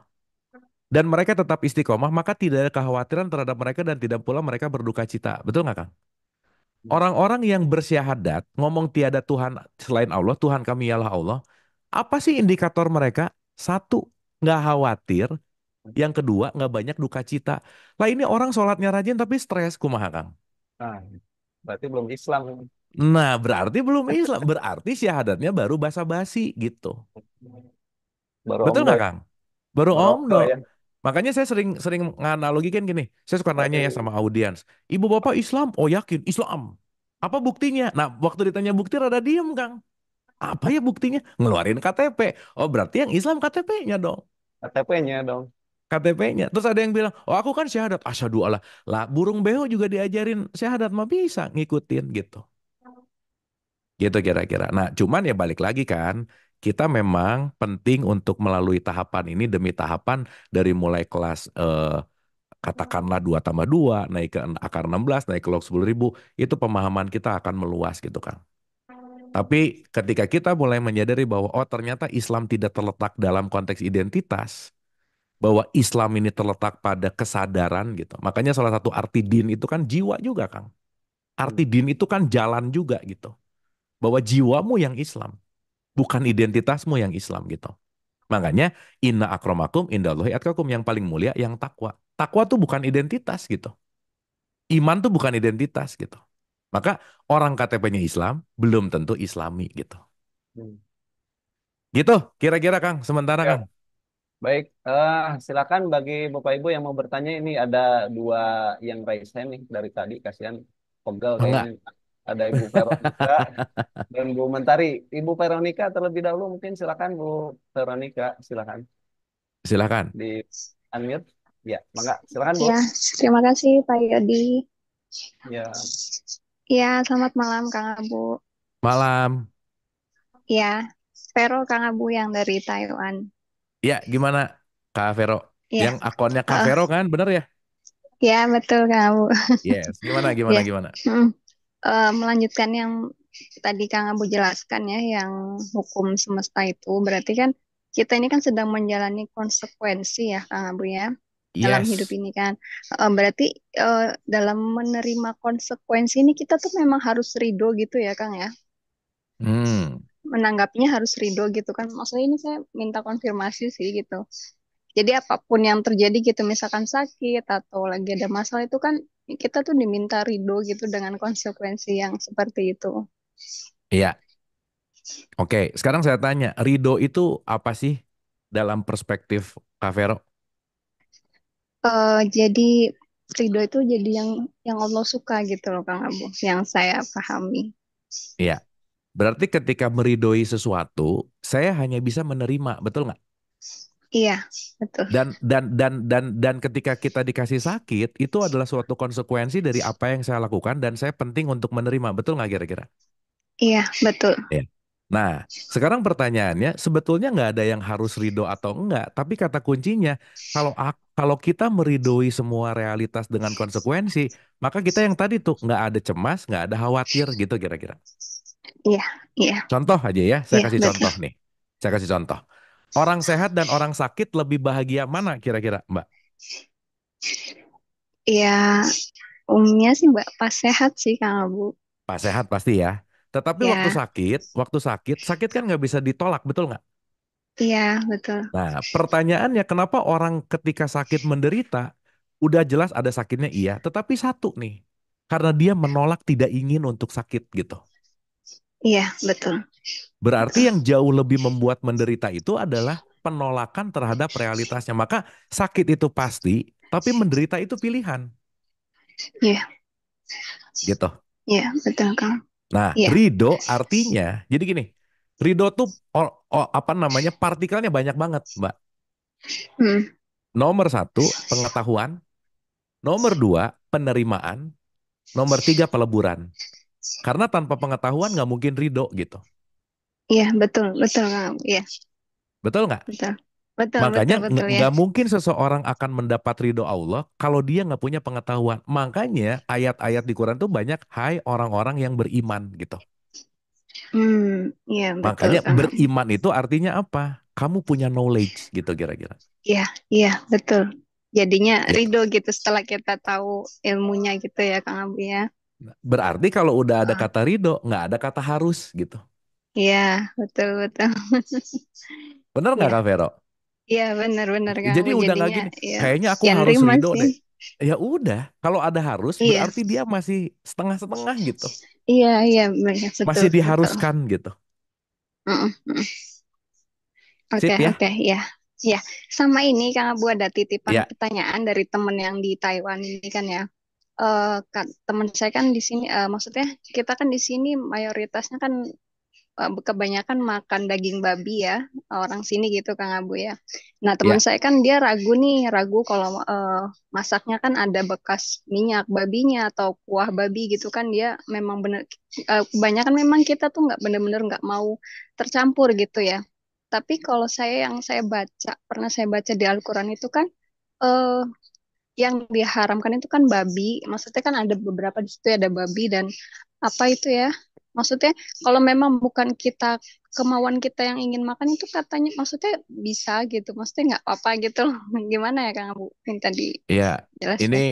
dan mereka tetap istiqomah, maka tidak ada kekhawatiran terhadap mereka dan tidak pula mereka berduka cita. Betul nggak, Kang? Orang-orang yang bersyahadat, ngomong tiada Tuhan selain Allah, Tuhan kami ialah Allah. Apa sih indikator mereka? Satu, nggak khawatir. Yang kedua, nggak banyak duka cita. Lah ini orang sholatnya rajin tapi stres, kumaha Kang? Nah, berarti belum Islam. Nah, berarti belum Islam. Berarti syahadatnya baru basa-basi gitu. Baru Betul omdo nggak, ya. Kang? Baru Baru omdo. omdo ya. Makanya saya sering sering nganalogikan gini. Saya suka nanya ya sama audiens. Ibu bapak Islam? Oh yakin Islam. Apa buktinya? Nah, waktu ditanya bukti rada diem, Kang. Apa ya buktinya? Ngeluarin KTP. Oh, berarti yang Islam KTP-nya dong. KTP-nya dong. KTP-nya. Terus ada yang bilang, oh aku kan syahadat. Asyhadu Allah. Lah, burung beo juga diajarin syahadat mah bisa ngikutin gitu. Gitu kira-kira. Nah, cuman ya balik lagi kan, kita memang penting untuk melalui tahapan ini demi tahapan dari mulai kelas katakanlah 2 tambah 2 naik ke akar 16 naik ke log 10.000, itu pemahaman kita akan meluas gitu kan. Tapi ketika kita mulai menyadari bahwa oh ternyata Islam tidak terletak dalam konteks identitas, bahwa Islam ini terletak pada kesadaran gitu. Makanya salah satu arti din itu kan jiwa juga, Kang. Arti din itu kan jalan juga gitu. Bahwa jiwamu yang Islam, bukan identitasmu yang Islam gitu. Makanya inna akramakum indallahi atqakum, yang paling mulia yang takwa. Takwa tuh bukan identitas gitu. Iman tuh bukan identitas gitu. Maka orang KTP-nya Islam belum tentu Islami gitu. Hmm. Gitu kira-kira Kang, sementara Ya, Kang. baik. Silakan bagi Bapak Ibu yang mau bertanya ini ada dua yang raise hand nih dari tadi. Kasihan pegel kayaknya. Enggak. Ada Ibu Veronica dan Bu Mentari. Ibu Veronica terlebih dahulu mungkin silakan Bu Veronica. Silakan Silakan. di unmute. Ya, mangga. Silakan Bu. Ya, terima kasih Pak Yodi. Ya, Ya, selamat malam Kang Abu. Malam. Ya, Vero Kang Abu yang dari Taiwan. Ya, gimana Kak Vero? Ya, Yang akunnya Kak eh, Vero kan, bener ya? ya betul Kang Abu. Yes. Gimana, Ya, gimana, gimana? melanjutkan yang tadi Kang Abu jelaskan ya, yang hukum semesta itu berarti kan kita ini kan sedang menjalani konsekuensi ya Kang Abu ya dalam hidup Yes. ini kan. Berarti dalam menerima konsekuensi ini kita tuh memang harus ridho gitu ya Kang ya. Hmm. Menanggapinya harus ridho gitu kan. Maksudnya ini saya minta konfirmasi sih gitu. Jadi apapun yang terjadi gitu, misalkan sakit atau lagi ada masalah itu kan kita tuh diminta ridho gitu dengan konsekuensi yang seperti itu. Iya. Oke. Sekarang saya tanya, ridho itu apa sih dalam perspektif Kak Vero? Jadi ridho itu jadi yang Allah suka gitu loh Kang Abu, yang saya pahami. Iya. Berarti ketika meridhoi sesuatu, saya hanya bisa menerima, betul nggak? Iya, betul. Dan ketika kita dikasih sakit, itu adalah suatu konsekuensi dari apa yang saya lakukan dan saya penting untuk menerima, betul nggak kira-kira? Iya, betul. Iya. Nah, sekarang pertanyaannya, sebetulnya nggak ada yang harus ridho atau enggak, tapi kata kuncinya, kalau kita meridhoi semua realitas dengan konsekuensi, maka kita yang tadi tuh nggak ada cemas, nggak ada khawatir gitu kira-kira. Iya, iya, Contoh aja ya, saya iya, kasih betul. contoh nih. Saya kasih contoh. Orang sehat dan orang sakit lebih bahagia mana kira-kira, Mbak? Iya, umumnya sih Mbak pas sehat sih Kang Abu. Pas sehat pasti ya. Tetapi Ya, waktu sakit, sakit kan nggak bisa ditolak, betul nggak? Iya, betul. Nah, pertanyaannya kenapa orang ketika sakit menderita, udah jelas ada sakitnya iya, tetapi satu nih, karena dia menolak tidak ingin untuk sakit gitu. Iya, betul. Betul. Berarti yang jauh lebih membuat menderita itu adalah penolakan terhadap realitasnya. Maka sakit itu pasti, tapi menderita itu pilihan Iya, gitu. iya, betul, Kang. Nah, Iya. ridho artinya, jadi gini, ridho tuh apa namanya partikelnya banyak banget, Mbak. Hmm. Nomor satu, pengetahuan. Nomor dua, penerimaan. Nomor tiga, peleburan. Karena tanpa pengetahuan nggak mungkin ridho gitu. Iya, betul, betul, Kang. Iya, Betul nggak? betul. Betul, Makanya betul, betul ya. nggak mungkin seseorang akan mendapat ridho Allah kalau dia nggak punya pengetahuan. Makanya ayat-ayat di Quran tuh banyak, hai orang-orang yang beriman gitu. Iya, betul, Makanya Kang. beriman itu artinya apa? Kamu punya knowledge gitu kira-kira. Iya, iya, betul. Jadinya Gitu. ridho gitu setelah kita tahu ilmunya gitu ya, Kang Abu ya. Berarti kalau udah ada Ah, kata ridho, nggak ada kata harus gitu. iya, betul, betul. Bener nggak Iya, Kak Vero? iya, benar-benar Kang Jadi Abu. udah nggak Jadinya gini, ya, kayaknya aku yang harus nerima ridho sih. deh. Ya udah, kalau ada harus Iya, berarti dia masih setengah-setengah gitu. iya, iya, benar, betul, Masih betul. diharuskan gitu. Mm-mm, mm. Oke, Sip ya? oke, ya. Ya, sama ini Kang Abu ada titipan Ya, pertanyaan dari temen yang di Taiwan ini kan ya. Teman saya kan di sini, maksudnya kita kan di sini mayoritasnya kan kebanyakan makan daging babi ya, orang sini gitu Kang Abu ya. Nah, teman ya, saya kan dia ragu nih, ragu kalau masaknya kan ada bekas minyak babinya atau kuah babi gitu kan dia memang bener, kebanyakan memang kita tuh nggak bener-bener nggak mau tercampur gitu ya. Tapi kalau saya yang saya baca, pernah saya baca di Al-Quran itu kan eh, yang diharamkan itu kan babi. Maksudnya kan ada beberapa di situ ada babi dan apa itu ya? Maksudnya kalau memang bukan kita kemauan kita yang ingin makan itu katanya maksudnya bisa gitu. Maksudnya nggak apa-apa gitu loh. Gimana ya Kang Abu? Minta ya. Ini dijelaskan.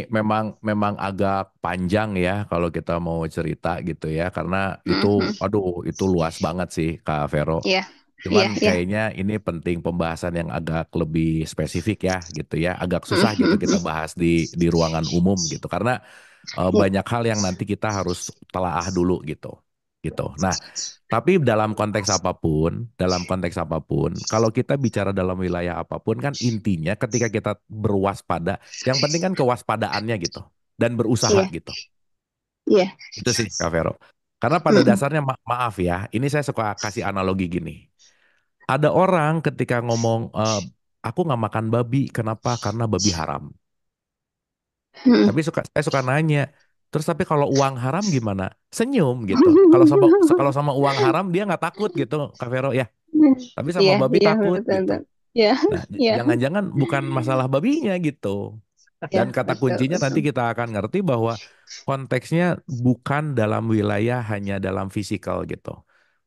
memang agak panjang ya kalau kita mau cerita gitu ya, karena itu, Mhm. aduh, itu luas banget sih Kak Vero. Iya, Cuman iya, iya. kayaknya ini penting pembahasan yang agak lebih spesifik ya gitu ya. Agak susah gitu kita Mhm. bahas di ruangan umum gitu. Karena Iya, banyak hal yang nanti kita harus telaah dulu gitu. Gitu. Nah, tapi dalam konteks apapun, kalau kita bicara dalam wilayah apapun kan intinya ketika kita berwaspada, yang penting kan kewaspadaannya gitu dan berusaha iya, gitu. iya. Itu sih Kak Vero. Karena pada Mhm. dasarnya maaf ya, ini saya suka kasih analogi gini. Ada orang ketika ngomong, aku nggak makan babi, kenapa? Karena babi haram. Mhm. Tapi saya suka nanya, terus tapi kalau uang haram gimana? Senyum gitu. Kalau sama uang haram dia nggak takut gitu, Kak Vero ya. Tapi sama Iya, babi iya, takut betul, gitu. betul. Iya, Nah, iya, jangan-jangan bukan masalah babinya gitu. iya, Dan kata betul, kuncinya nanti betul. kita akan ngerti bahwa konteksnya bukan dalam wilayah hanya dalam fisikal gitu.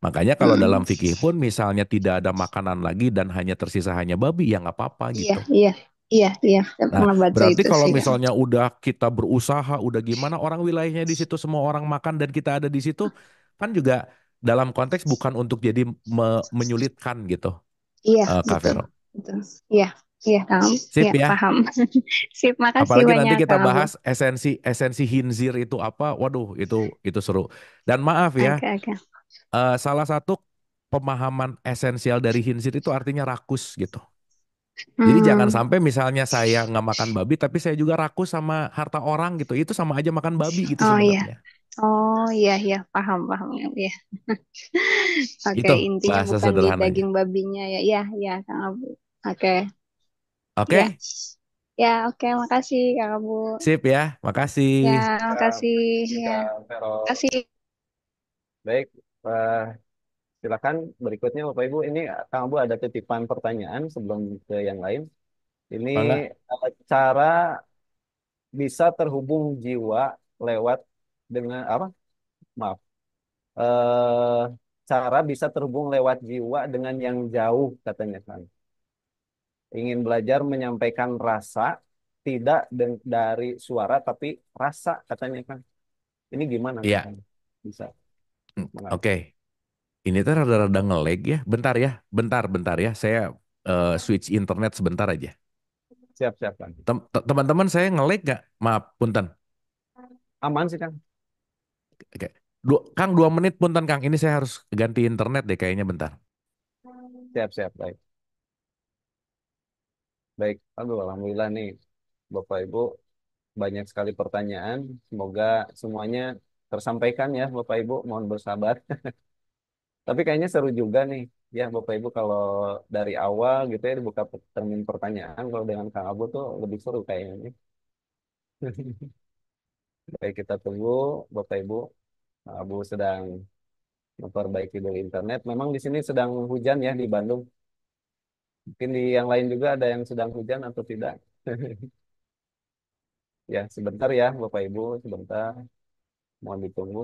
Makanya kalau dalam Mhm. fikih pun misalnya tidak ada makanan lagi dan hanya tersisa hanya babi ya nggak apa-apa Iya, gitu. iya, iya, iya. Saya Nah, pernah baca berarti itu kalau sih, Kang. misalnya udah kita berusaha, udah gimana orang wilayahnya di situ semua orang makan dan kita ada di situ, kan juga dalam konteks bukan untuk jadi menyulitkan gitu, Iya, Kak betul, Vero. betul. Iya, iya, Kang. Iya, Sip ya. paham. Sip, makasih Apalagi nanti banyak, kita Kang Abu. bahas esensi esensi hinzir itu apa. Waduh, itu seru. Dan maaf ya, Oke, oke. salah satu pemahaman esensial dari hinzir itu artinya rakus gitu. Jadi jangan Hmm. sampai misalnya saya nggak makan babi, tapi saya juga rakus sama harta orang gitu. Itu sama aja makan babi gitu Oh iya. sebenarnya. Oh iya, iya, paham, paham. Iya. Oke, Itu intinya bahasa bukan di sederhananya. daging babinya ya. Iya, iya, Kang Abu. Oke. Iya. Oke, Ya, oke, makasih, Kang Abu. sip ya. Makasih. Ya, Ya, makasih. ini Ya, Kak Vero. makasih. Baik, silakan berikutnya Bapak Ibu. Ini Kang Abu ada titipan pertanyaan sebelum ke yang lain. Ini Mangga. cara bisa terhubung jiwa lewat dengan apa? Maaf. Eh, cara bisa terhubung lewat jiwa dengan yang jauh katanya kan. Ingin belajar menyampaikan rasa tidak dari suara tapi rasa katanya kan. Ini gimana Iya. kan? Bisa. Maaf. Oke. Ini tuh rada-rada nge-lag ya. Bentar ya. Saya switch internet sebentar aja. Siap-siap Kang. Teman-teman saya nge-lag nggak? Maaf, punten. Aman sih Kang. Oke. Kang 2 menit punten Kang. Ini saya harus ganti internet deh kayaknya bentar. Siap-siap, baik. Baik, aduh alhamdulillah nih Bapak Ibu banyak sekali pertanyaan. Semoga semuanya tersampaikan ya Bapak Ibu, mohon bersabar. Tapi kayaknya seru juga nih ya Bapak Ibu kalau dari awal gitu ya dibuka termin pertanyaan, kalau dengan Kang Abu tuh lebih seru kayaknya. Baik, kita tunggu Bapak Ibu. Kang Abu sedang memperbaiki dulu internet. Memang di sini sedang hujan ya di Bandung. Mungkin di yang lain juga ada yang sedang hujan atau tidak. Ya, sebentar ya Bapak Ibu, sebentar. Mohon ditunggu.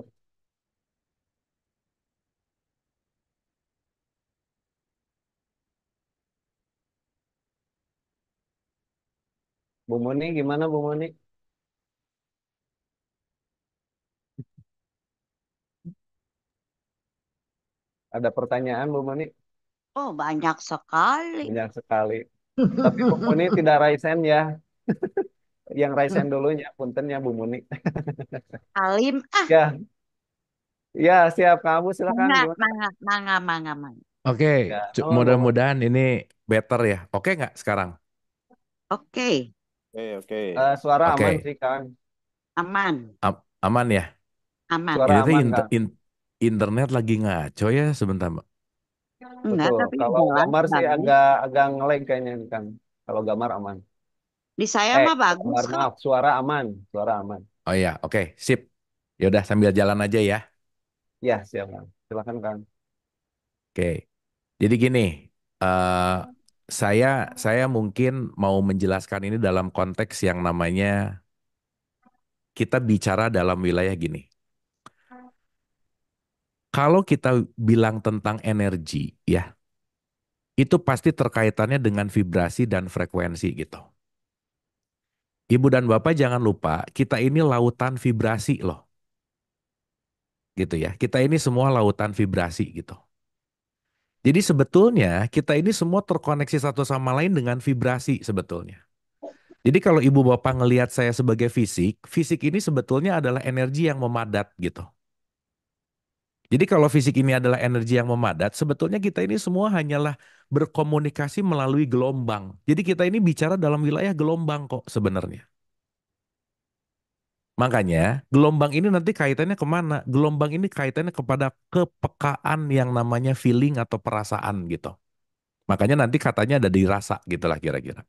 Bu Muni, gimana Bu Muni? Ada pertanyaan Bu Muni? Oh, banyak sekali. Banyak sekali. Tapi Bu Muni tidak raisen ya. Yang raisen dulunya, punten ya Bu Muni. Alim, Ya, ya siap. Kamu silakan. mangga, Gimana? mangga, mangga, mangga, mangga. Oke, Ya, halo Bu Muni. mudah-mudahan ini better ya. Oke nggak sekarang? Oke, Oke, oke. Suara aman Oke, sih kan? aman, aman ya. aman. Suara Ini tuh aman kan? internet lagi ngaco ya sebentar, Mbak. Enggak, Betul. tapi Kalau jelas, gambar sih bagus. agak agak ngelag kayaknya ini kan. Kalau gambar aman. Di saya mah bagus Gambar kok. maaf, suara aman, suara aman. Oh iya, oke, sip. Ya udah sambil jalan aja ya. Ya, siap Kang. Silakan Kang. Oke. Jadi gini, eh saya mungkin mau menjelaskan ini dalam konteks yang namanya kita bicara dalam wilayah gini. Kalau kita bilang tentang energi, ya, itu pasti terkaitannya dengan vibrasi dan frekuensi gitu. Ibu dan Bapak jangan lupa, kita ini lautan vibrasi loh, gitu ya. Kita ini semua lautan vibrasi gitu. Jadi sebetulnya kita ini semua terkoneksi satu sama lain dengan vibrasi sebetulnya. Jadi kalau ibu bapak ngelihat saya sebagai fisik, fisik ini sebetulnya adalah energi yang memadat gitu. Jadi kalau fisik ini adalah energi yang memadat, sebetulnya kita ini semua hanyalah berkomunikasi melalui gelombang. Jadi kita ini bicara dalam wilayah gelombang kok sebenarnya. Makanya gelombang ini nanti kaitannya kemana? Gelombang ini kaitannya kepada kepekaan yang namanya feeling atau perasaan gitu. Makanya nanti katanya ada di rasa gitulah kira-kira.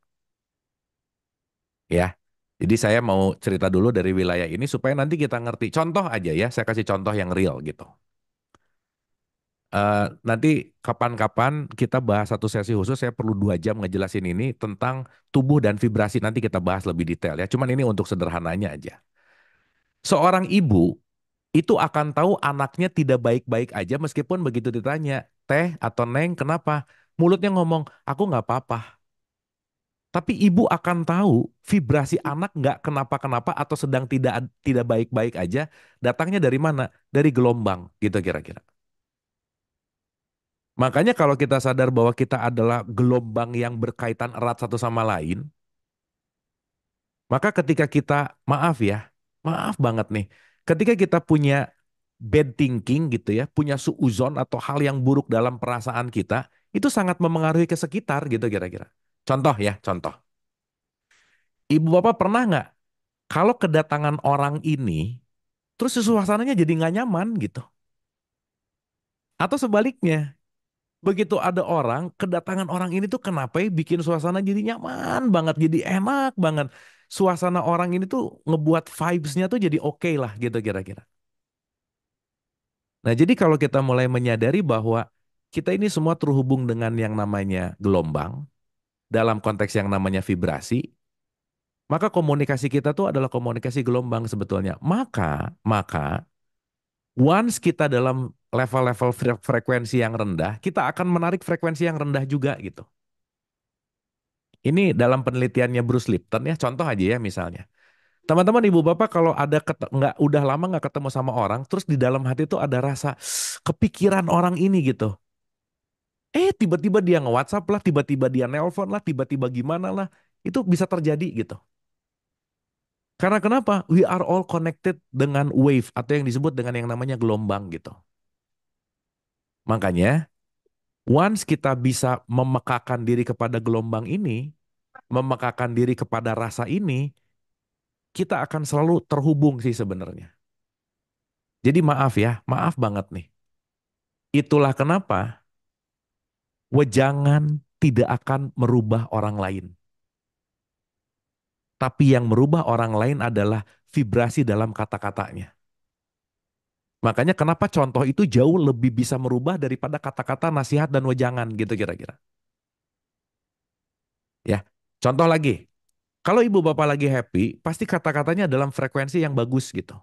Ya. Jadi saya mau cerita dulu dari wilayah ini supaya nanti kita ngerti. Contoh aja ya, saya kasih contoh yang real gitu. Nanti kapan-kapan kita bahas satu sesi khusus, saya perlu 2 jam ngejelasin ini tentang tubuh dan vibrasi. Nanti kita bahas lebih detail ya. Cuman ini untuk sederhananya aja. Seorang ibu itu akan tahu anaknya tidak baik-baik aja meskipun begitu ditanya, Teh atau Neng kenapa? Mulutnya ngomong, aku nggak apa-apa. Tapi ibu akan tahu vibrasi anak nggak kenapa-kenapa atau sedang tidak baik-baik aja, datangnya dari mana? Dari gelombang gitu kira-kira. Makanya kalau kita sadar bahwa kita adalah gelombang yang berkaitan erat satu sama lain, maka ketika kita, maaf banget nih, ketika kita punya bad thinking gitu ya, punya suuzon atau hal yang buruk dalam perasaan kita, itu sangat memengaruhi ke sekitar gitu kira-kira. Contoh ya, contoh. Ibu bapak pernah nggak kalau kedatangan orang ini, terus suasananya jadi nggak nyaman gitu? Atau sebaliknya, begitu ada orang, kedatangan orang ini tuh kenapa ya bikin suasana jadi nyaman banget, jadi enak banget. Suasana orang ini tuh ngebuat vibes-nya tuh jadi oke lah gitu kira-kira. Nah jadi kalau kita mulai menyadari bahwa kita ini semua terhubung dengan yang namanya gelombang, dalam konteks yang namanya vibrasi, maka komunikasi kita tuh adalah komunikasi gelombang sebetulnya. Maka once kita dalam level-level frekuensi yang rendah, kita akan menarik frekuensi yang rendah juga gitu. Ini dalam penelitiannya Bruce Lipton ya, contoh aja ya misalnya. Teman-teman ibu bapak kalau ada nggak udah lama nggak ketemu sama orang, terus di dalam hati tuh ada rasa kepikiran orang ini gitu. Tiba-tiba dia nge-WhatsApp lah, tiba-tiba dia nelpon lah, tiba-tiba gimana lah. Itu bisa terjadi gitu. Karena kenapa? We are all connected dengan wave atau yang disebut dengan yang namanya gelombang gitu. Makanya, once kita bisa memekakan diri kepada gelombang ini, memekakan diri kepada rasa ini, kita akan selalu terhubung sih sebenarnya. Jadi maaf ya, maaf banget nih. Itulah kenapa wejangan tidak akan merubah orang lain. Tapi yang merubah orang lain adalah vibrasi dalam kata-katanya. Makanya kenapa contoh itu jauh lebih bisa merubah daripada kata-kata nasihat dan wejangan gitu kira-kira. Ya, contoh lagi. Kalau ibu bapak lagi happy, pasti kata-katanya dalam frekuensi yang bagus gitu.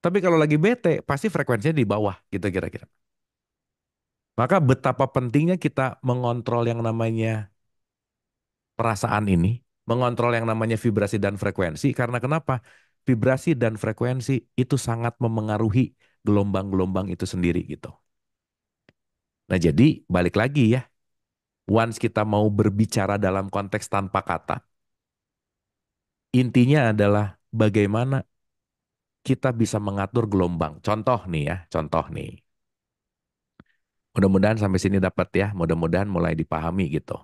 Tapi kalau lagi bete, pasti frekuensinya di bawah gitu kira-kira. Maka betapa pentingnya kita mengontrol yang namanya perasaan ini, mengontrol yang namanya vibrasi dan frekuensi. Karena kenapa? Vibrasi dan frekuensi itu sangat memengaruhi gelombang-gelombang itu sendiri gitu. Nah jadi balik lagi ya, once kita mau berbicara dalam konteks tanpa kata, intinya adalah bagaimana kita bisa mengatur gelombang. Contoh nih ya, contoh nih. Mudah-mudahan sampai sini dapat ya, mudah-mudahan mulai dipahami gitu.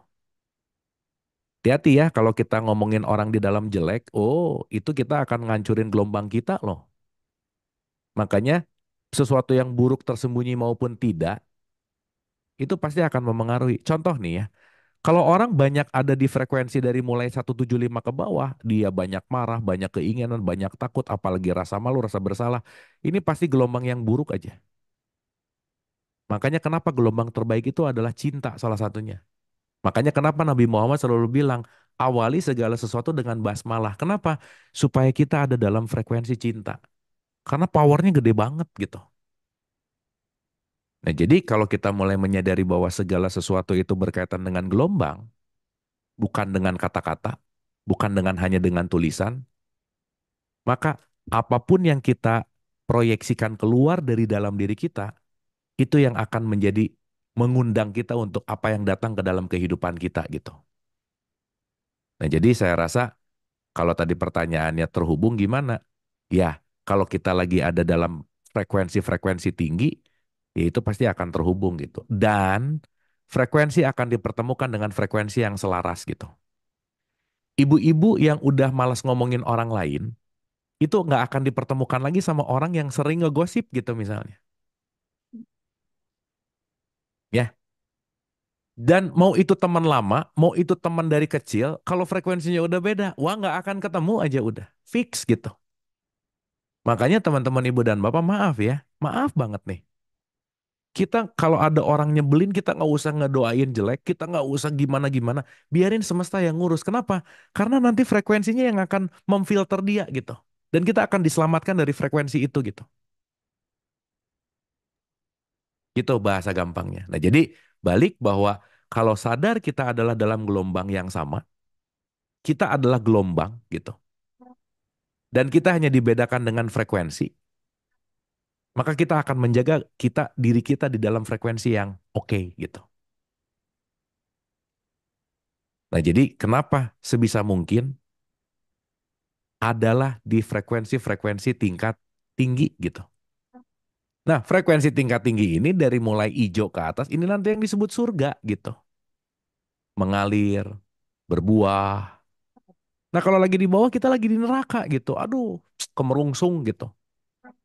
Hati-hati ya kalau kita ngomongin orang di dalam jelek, itu kita akan ngancurin gelombang kita loh. Makanya sesuatu yang buruk tersembunyi maupun tidak, itu pasti akan memengaruhi. Contoh nih ya, kalau orang banyak ada di frekuensi dari mulai 175 ke bawah, dia banyak marah, banyak keinginan, banyak takut, apalagi rasa malu, rasa bersalah. Ini pasti gelombang yang buruk aja. Makanya kenapa gelombang terbaik itu adalah cinta salah satunya. Makanya kenapa Nabi Muhammad selalu bilang, awali segala sesuatu dengan basmalah. Kenapa? Supaya kita ada dalam frekuensi cinta. Karena powernya gede banget gitu. Nah jadi kalau kita mulai menyadari bahwa segala sesuatu itu berkaitan dengan gelombang, bukan dengan kata-kata, bukan dengan hanya dengan tulisan, maka apapun yang kita proyeksikan keluar dari dalam diri kita, itu yang akan menjadi mengundang kita untuk apa yang datang ke dalam kehidupan kita gitu. Nah jadi saya rasa kalau tadi pertanyaannya terhubung gimana? Ya, kalau kita lagi ada dalam frekuensi-frekuensi tinggi, ya itu pasti akan terhubung gitu. Dan frekuensi akan dipertemukan dengan frekuensi yang selaras gitu. Ibu-ibu yang udah malas ngomongin orang lain, itu nggak akan dipertemukan lagi sama orang yang sering ngegosip gitu misalnya. Ya, dan mau itu teman lama, mau itu teman dari kecil, kalau frekuensinya udah beda, wah nggak akan ketemu aja udah. Fix gitu. Makanya teman-teman ibu dan bapak maaf ya, maaf banget nih. Kita kalau ada orang nyebelin kita nggak usah ngedoain jelek, kita nggak usah gimana-gimana, biarin semesta yang ngurus. Kenapa? Karena nanti frekuensinya yang akan memfilter dia gitu. Dan kita akan diselamatkan dari frekuensi itu gitu. Gitu bahasa gampangnya. Nah jadi balik bahwa kalau sadar kita adalah dalam gelombang yang sama, kita adalah gelombang gitu. Dan kita hanya dibedakan dengan frekuensi, maka kita akan menjaga diri kita di dalam frekuensi yang oke gitu. Nah, jadi kenapa sebisa mungkin adalah di frekuensi-frekuensi tingkat tinggi gitu. Nah, frekuensi tingkat tinggi ini dari mulai hijau ke atas ini nanti yang disebut surga gitu. Mengalir, berbuah. Nah, kalau lagi di bawah kita lagi di neraka gitu. Aduh, kemerungsung gitu.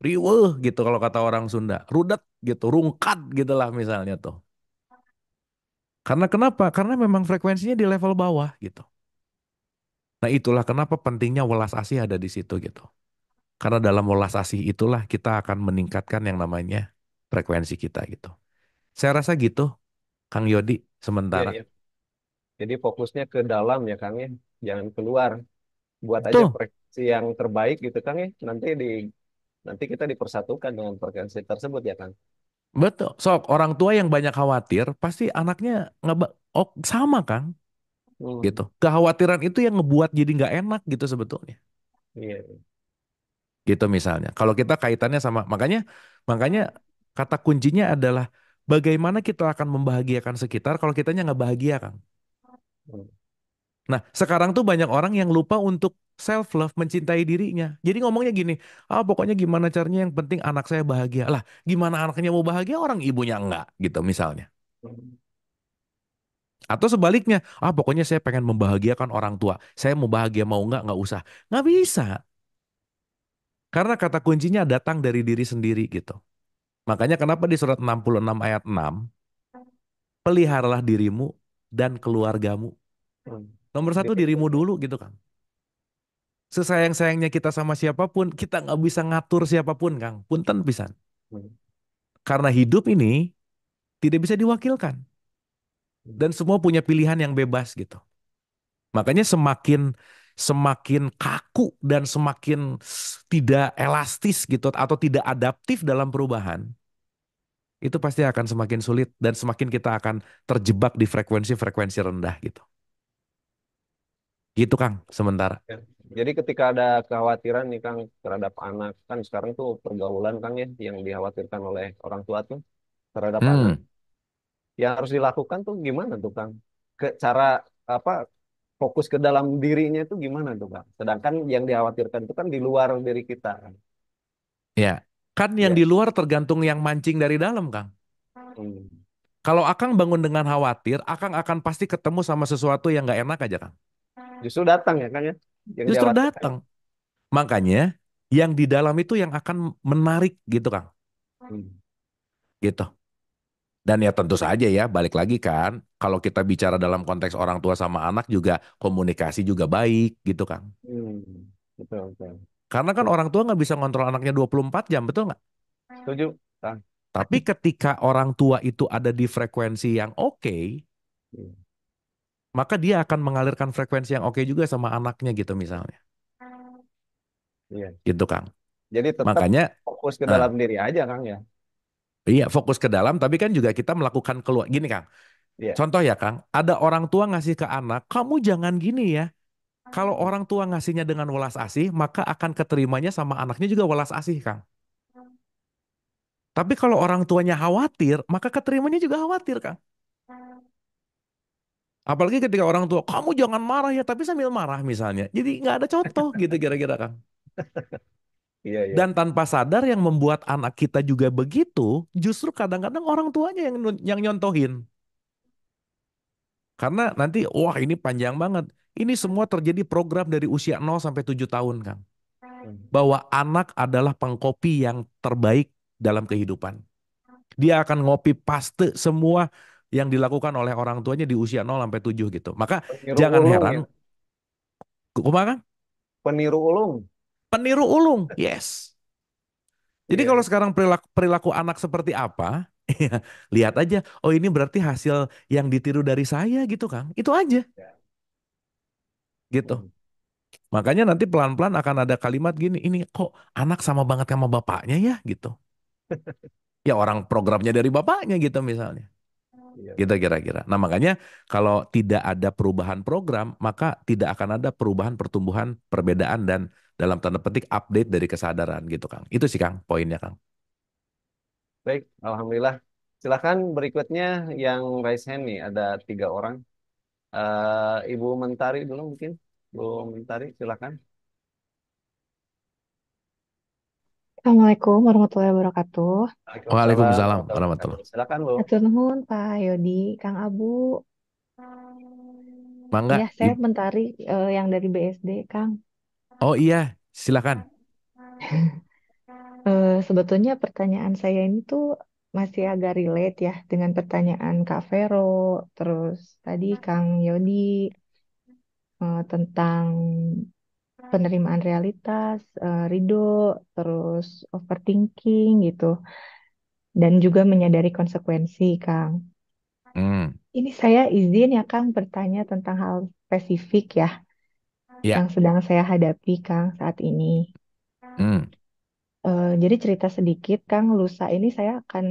Riweuh gitu kalau kata orang Sunda. Rudet gitu, rungkat gitu lah misalnya tuh. Karena kenapa? Karena memang frekuensinya di level bawah gitu. Nah itulah kenapa pentingnya welas asih ada di situ gitu. Karena dalam welas asih itulah kita akan meningkatkan yang namanya frekuensi kita gitu. Saya rasa gitu, Kang Yodi, Iya, sementara. iya. Jadi fokusnya ke dalam ya Kang ya, jangan keluar. Buat aja Betul, frekuensi yang terbaik gitu Kang ya. Nanti kita dipersatukan dengan frekuensi tersebut ya Kang. betul. Sok, orang tua yang banyak khawatir, pasti anaknya oh, sama Kang, Hmm. gitu. Kekhawatiran itu yang ngebuat jadi nggak enak gitu sebetulnya. Iya. Gitu misalnya. Kalau kita kaitannya sama, makanya makanya kata kuncinya adalah bagaimana kita akan membahagiakan sekitar kalau kitanya nggak bahagia, Kang. Hmm. Nah, sekarang tuh banyak orang yang lupa untuk self love, mencintai dirinya. Jadi ngomongnya gini, ah pokoknya gimana caranya yang penting anak saya bahagia. Lah, gimana anaknya mau bahagia orang ibunya enggak gitu misalnya. Atau sebaliknya, ah pokoknya saya pengen membahagiakan orang tua. Saya mau bahagia mau nggak usah. Nggak bisa. Karena kata kuncinya datang dari diri sendiri gitu. Makanya kenapa di surat 66 ayat 6, peliharalah dirimu dan keluargamu. Hmm. Nomor satu Jadi, dirimu dulu gitu kan. Sesayang-sayangnya kita sama siapapun, kita nggak bisa ngatur siapapun, Kang. Punten pisan. hmm. Karena hidup ini tidak bisa diwakilkan. Hmm. Dan semua punya pilihan yang bebas gitu. Makanya semakin semakin kaku dan semakin tidak elastis gitu atau tidak adaptif dalam perubahan, itu pasti akan semakin sulit dan semakin kita akan terjebak di frekuensi-frekuensi rendah gitu. Gitu Kang, sementara. Ya. Jadi ketika ada kekhawatiran nih Kang terhadap anak, kan sekarang tuh pergaulan Kang ya yang dikhawatirkan oleh orang tua tuh terhadap anak. Hmm, Yang harus dilakukan tuh gimana tuh Kang? Ke cara apa fokus ke dalam dirinya itu gimana tuh Kang? Sedangkan yang dikhawatirkan itu kan di luar diri kita kan. ya. Kan yang Ya. di luar tergantung yang mancing dari dalam, Kang. Hmm. Kalau Akang bangun dengan khawatir, Akang akan pasti ketemu sama sesuatu yang nggak enak aja, Kang. Justru datang ya Kang ya yang Justru dikhawatirkan. datang. Makanya yang di dalam itu yang akan menarik gitu, Kang. Hmm. Gitu. Dan ya tentu saja ya, balik lagi kan, kalau kita bicara dalam konteks orang tua sama anak juga komunikasi juga baik gitu, Kang. Hmm. Betul, betul. Karena kan orang tua nggak bisa ngontrol anaknya 24 jam, betul nggak? Setuju Kang. Tapi ketika orang tua itu ada di frekuensi yang oke, Hmm. maka dia akan mengalirkan frekuensi yang oke juga sama anaknya gitu misalnya. Iya. Gitu Kang. Jadi tetap Makanya fokus ke eh, dalam diri aja Kang ya. iya fokus ke dalam tapi kan juga kita melakukan keluar gini Kang. Iya. Contoh ya Kang, ada orang tua ngasih ke anak, kamu jangan gini ya. Kalau orang tua ngasihnya dengan welas asih, maka akan keterimanya sama anaknya juga welas asih Kang. Tapi kalau orang tuanya khawatir, maka keterimanya juga khawatir Kang. Apalagi ketika orang tua, kamu jangan marah ya, tapi sambil marah misalnya. Jadi nggak ada contoh gitu kira-kira Kang. Iya, iya. Dan tanpa sadar yang membuat anak kita juga begitu, justru kadang-kadang orang tuanya yang nyontohin. Karena nanti, wah ini panjang banget. Ini semua terjadi program dari usia 0 sampai 7 tahun, Kang. Hmm. Bahwa anak adalah pengkopi yang terbaik dalam kehidupan. Dia akan ngopi paste semua yang dilakukan oleh orang tuanya di usia 0 sampai 7 gitu. Maka Peniru jangan ulung heran, ya. kumaha, Kang? Peniru ulung. Peniru ulung, yes. Jadi Iya, kalau iya. sekarang perilaku, perilaku anak seperti apa, ya, lihat aja, oh ini berarti hasil yang ditiru dari saya gitu Kang. Itu aja Ya. gitu. Hmm. Makanya nanti pelan-pelan akan ada kalimat gini, ini kok anak sama banget sama bapaknya ya gitu. Ya orang programnya dari bapaknya gitu misalnya. Iya, Gitu kira-kira. Nah makanya kalau tidak ada perubahan program, maka tidak akan ada perubahan pertumbuhan, perbedaan dan dalam tanda petik update dari kesadaran gitu Kang. Itu sih Kang poinnya Kang. baik. Alhamdulillah. Silakan berikutnya yang raise hand nih. Ada 3 orang. Ibu Mentari dulu mungkin. Bu Mentari, silakan. Assalamualaikum warahmatullahi wabarakatuh. Waalaikumsalam Waalaikumsalam warahmatullahi wabarakatuh. warahmatullahi. Silakan, Bu. Hatur nuhun Pak Yodi, Kang Abu. Mangga. Ya, saya Mentari yang dari BSD, Kang. Oh iya, silakan. Sebetulnya pertanyaan saya ini tuh masih agak relate ya dengan pertanyaan Kak Vero, terus tadi Kang Yodi tentang penerimaan realitas, ridho, terus overthinking gitu, dan juga menyadari konsekuensi, Kang. Hmm, Ini saya izin ya Kang bertanya tentang hal spesifik ya ya. yang sedang saya hadapi Kang saat ini. Hmm, Jadi cerita sedikit Kang, lusa ini saya akan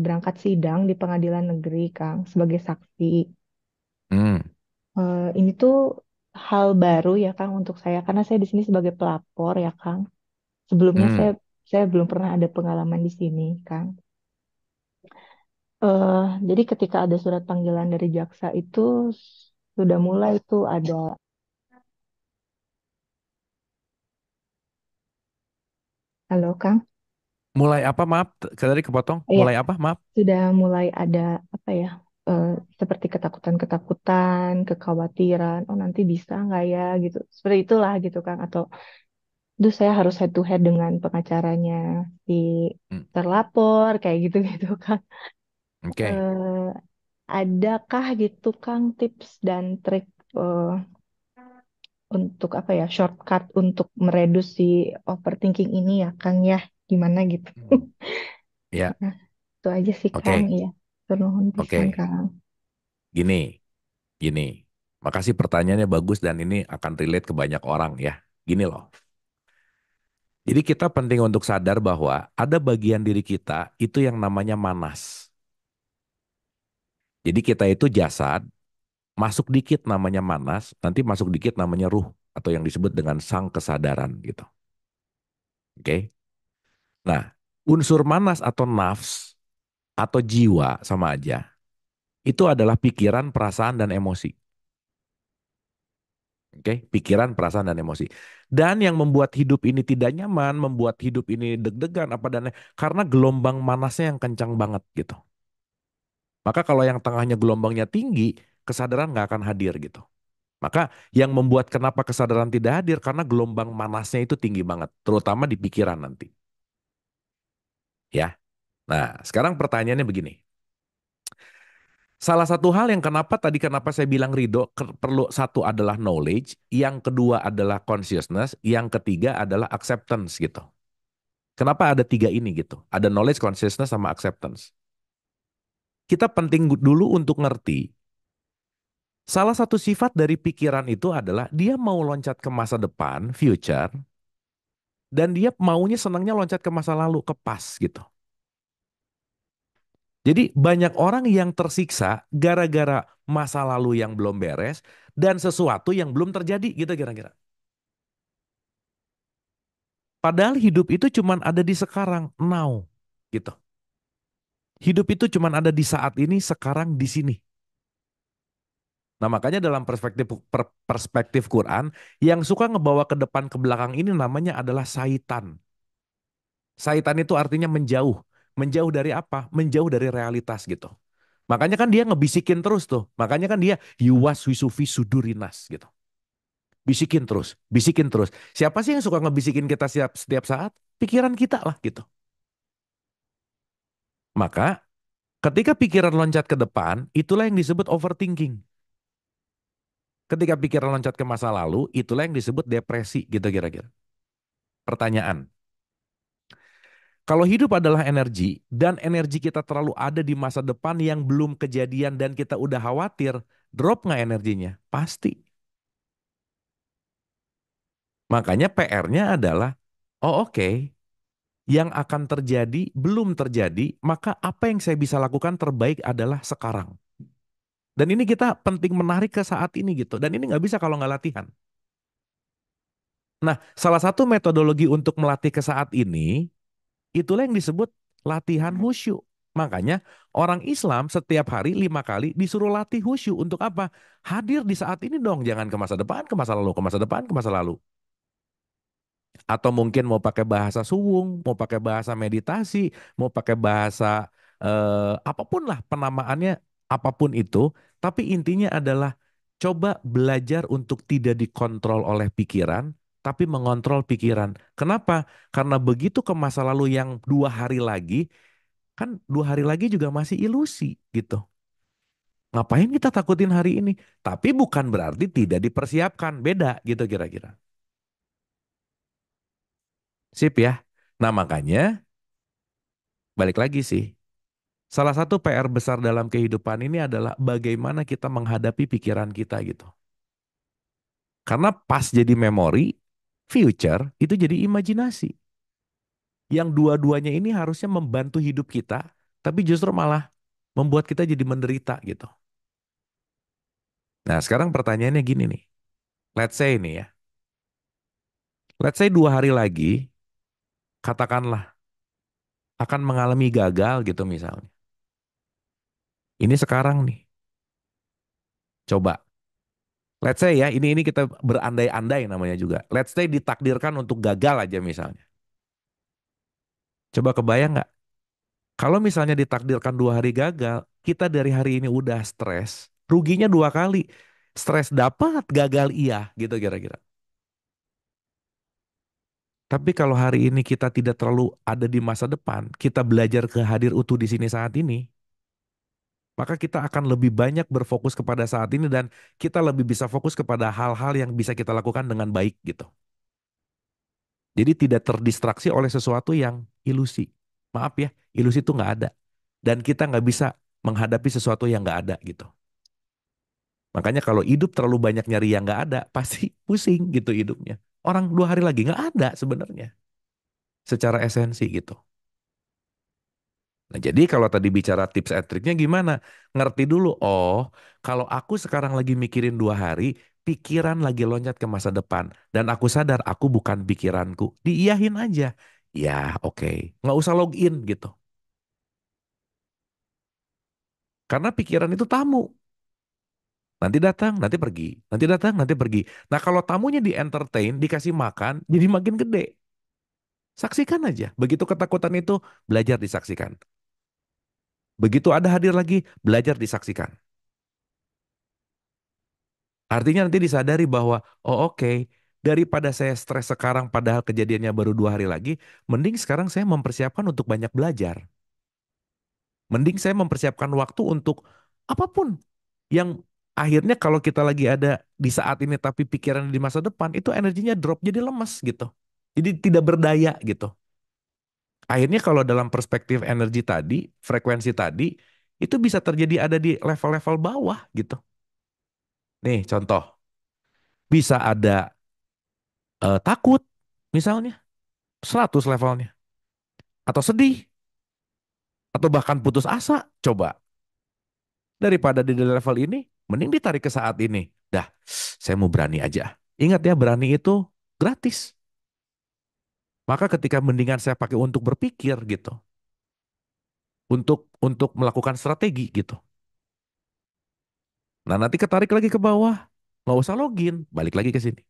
berangkat sidang di pengadilan negeri Kang sebagai saksi. hmm, Ini tuh hal baru ya Kang untuk saya karena saya di sini sebagai pelapor ya Kang. Sebelumnya Hmm. saya belum pernah ada pengalaman di sini Kang. Jadi ketika ada surat panggilan dari jaksa itu sudah mulai tuh ada, halo Kang, Mulai apa maaf? Tadi kepotong. iya Mulai apa maaf? sudah mulai ada apa ya? eh, Seperti ketakutan-ketakutan, kekhawatiran, oh nanti bisa nggak ya gitu, seperti itulah gitu Kang. Atau itu saya harus head to head dengan pengacaranya si Hmm. terlapor kayak gitu-gitu Kang. Oke. Eh, adakah gitu Kang tips dan trik eh, untuk apa ya shortcut untuk mereduksi overthinking ini ya Kang ya gimana gitu. Hmm. Ya, Nah, itu aja sih Kang oke. ya. Nuhun pisan Oke. Kang. Gini, gini. Makasih pertanyaannya bagus dan ini akan relate ke banyak orang ya. Gini loh. Jadi kita penting untuk sadar bahwa ada bagian diri kita itu yang namanya manas. Jadi kita itu jasad, masuk dikit namanya manas, nanti masuk dikit namanya ruh atau yang disebut dengan sang kesadaran gitu. Oke. Nah, unsur manas atau nafs atau jiwa sama aja. Itu adalah pikiran, perasaan dan emosi. Oke, pikiran, perasaan dan emosi. Dan yang membuat hidup ini tidak nyaman, membuat hidup ini deg-degan apa dan lain, karena gelombang manasnya yang kencang banget gitu. Maka kalau yang tengahnya gelombangnya tinggi, kesadaran nggak akan hadir gitu. Maka yang membuat kenapa kesadaran tidak hadir karena gelombang manasnya itu tinggi banget, terutama di pikiran nanti. Ya. Nah, sekarang pertanyaannya begini. Salah satu hal yang kenapa saya bilang ridho perlu satu adalah knowledge, yang kedua adalah consciousness, yang ketiga adalah acceptance gitu. Kenapa ada tiga ini gitu? Ada knowledge, consciousness, sama acceptance. Kita penting dulu untuk ngerti. Salah satu sifat dari pikiran itu adalah dia mau loncat ke masa depan, future, dan dia maunya senangnya loncat ke masa lalu, ke past gitu. Jadi banyak orang yang tersiksa gara-gara masa lalu yang belum beres dan sesuatu yang belum terjadi gitu kira-kira. Padahal hidup itu cuma ada di sekarang, now gitu. Hidup itu cuma ada di saat ini, sekarang, di sini. Nah makanya dalam perspektif Quran, yang suka ngebawa ke depan ke belakang ini namanya adalah saitan. Saitan itu artinya menjauh. Menjauh dari apa? Menjauh dari realitas gitu. Makanya kan dia ngebisikin terus tuh. Makanya kan dia yuwas wisufi sudurinas gitu. Bisikin terus, bisikin terus. Siapa sih yang suka ngebisikin kita setiap saat? Pikiran kita lah gitu. Maka ketika pikiran loncat ke depan, itulah yang disebut overthinking. Ketika pikiran loncat ke masa lalu, itulah yang disebut depresi gitu kira-kira. Pertanyaan, kalau hidup adalah energi dan energi kita terlalu ada di masa depan yang belum kejadian dan kita udah khawatir, drop nggak energinya? Pasti. Makanya PR-nya adalah, oh oke, yang akan terjadi belum terjadi, maka apa yang saya bisa lakukan terbaik adalah sekarang. Dan ini kita penting menarik ke saat ini gitu. Dan ini nggak bisa kalau nggak latihan. Nah, salah satu metodologi untuk melatih ke saat ini, itulah yang disebut latihan khusyuk. Makanya orang Islam setiap hari 5 kali disuruh latih khusyuk untuk apa? Hadir di saat ini dong, jangan ke masa depan, ke masa lalu, ke masa depan, ke masa lalu. Atau mungkin mau pakai bahasa suwung, mau pakai bahasa meditasi, mau pakai bahasa apapun lah penamaannya, apapun itu. Tapi intinya adalah coba belajar untuk tidak dikontrol oleh pikiran, tapi mengontrol pikiran. Kenapa? Karena begitu ke masa lalu yang 2 hari lagi, kan 2 hari lagi juga masih ilusi gitu. Ngapain kita takutin hari ini? Tapi bukan berarti tidak dipersiapkan, beda gitu kira-kira. Sip ya. Nah makanya balik lagi sih. Salah satu PR besar dalam kehidupan ini adalah bagaimana kita menghadapi pikiran kita gitu. Karena pas jadi memori, future itu jadi imajinasi. Yang dua-duanya ini harusnya membantu hidup kita, tapi justru malah membuat kita jadi menderita gitu. Nah sekarang pertanyaannya gini nih. Let's say ini ya. Let's say 2 hari lagi, katakanlah akan mengalami gagal gitu misalnya. Ini sekarang nih. Coba. Let's say ya, ini kita berandai-andai namanya juga. Let's say ditakdirkan untuk gagal aja misalnya. Coba kebayang nggak? Kalau misalnya ditakdirkan 2 hari gagal, kita dari hari ini udah stres, ruginya 2 kali. Stres dapat, gagal iya, gitu kira-kira. Tapi kalau hari ini kita tidak terlalu ada di masa depan, kita belajar ke hadir utuh di sini saat ini, maka kita akan lebih banyak berfokus kepada saat ini dan kita lebih bisa fokus kepada hal-hal yang bisa kita lakukan dengan baik gitu. Jadi tidak terdistraksi oleh sesuatu yang ilusi. Maaf ya, ilusi itu nggak ada. Dan kita nggak bisa menghadapi sesuatu yang nggak ada gitu. Makanya kalau hidup terlalu banyak nyari yang nggak ada, pasti pusing gitu hidupnya. Orang 2 hari lagi nggak ada sebenarnya. Secara esensi gitu. Nah, jadi kalau tadi bicara tips and triknya gimana? Ngerti dulu, oh kalau aku sekarang lagi mikirin 2 hari, pikiran lagi loncat ke masa depan. Dan aku sadar aku bukan pikiranku. Diiyahin aja. Ya oke, nggak usah login gitu. Karena pikiran itu tamu. Nanti datang, nanti pergi. Nanti datang, nanti pergi. Nah kalau tamunya di entertain, dikasih makan, jadi makin gede. Saksikan aja. Begitu ketakutan itu, belajar disaksikan. Begitu ada hadir lagi, belajar disaksikan. Artinya nanti disadari bahwa, oh oke, daripada saya stres sekarang padahal kejadiannya baru 2 hari lagi, mending sekarang saya mempersiapkan untuk banyak belajar. Mending saya mempersiapkan waktu untuk apapun yang akhirnya kalau kita lagi ada di saat ini tapi pikiran di masa depan, itu energinya drop jadi lemes gitu. Jadi tidak berdaya gitu. Akhirnya kalau dalam perspektif energi tadi, frekuensi tadi, itu bisa terjadi ada di level-level bawah gitu. Nih contoh, bisa ada takut misalnya 100 levelnya, atau sedih, atau bahkan putus asa. Coba, daripada di level ini, mending ditarik ke saat ini. Dah, saya mau berani aja. Ingat ya, berani itu gratis. Maka ketika mendingan saya pakai untuk berpikir gitu, untuk melakukan strategi gitu. Nah nanti ketarik lagi ke bawah, nggak usah login, balik lagi ke sini.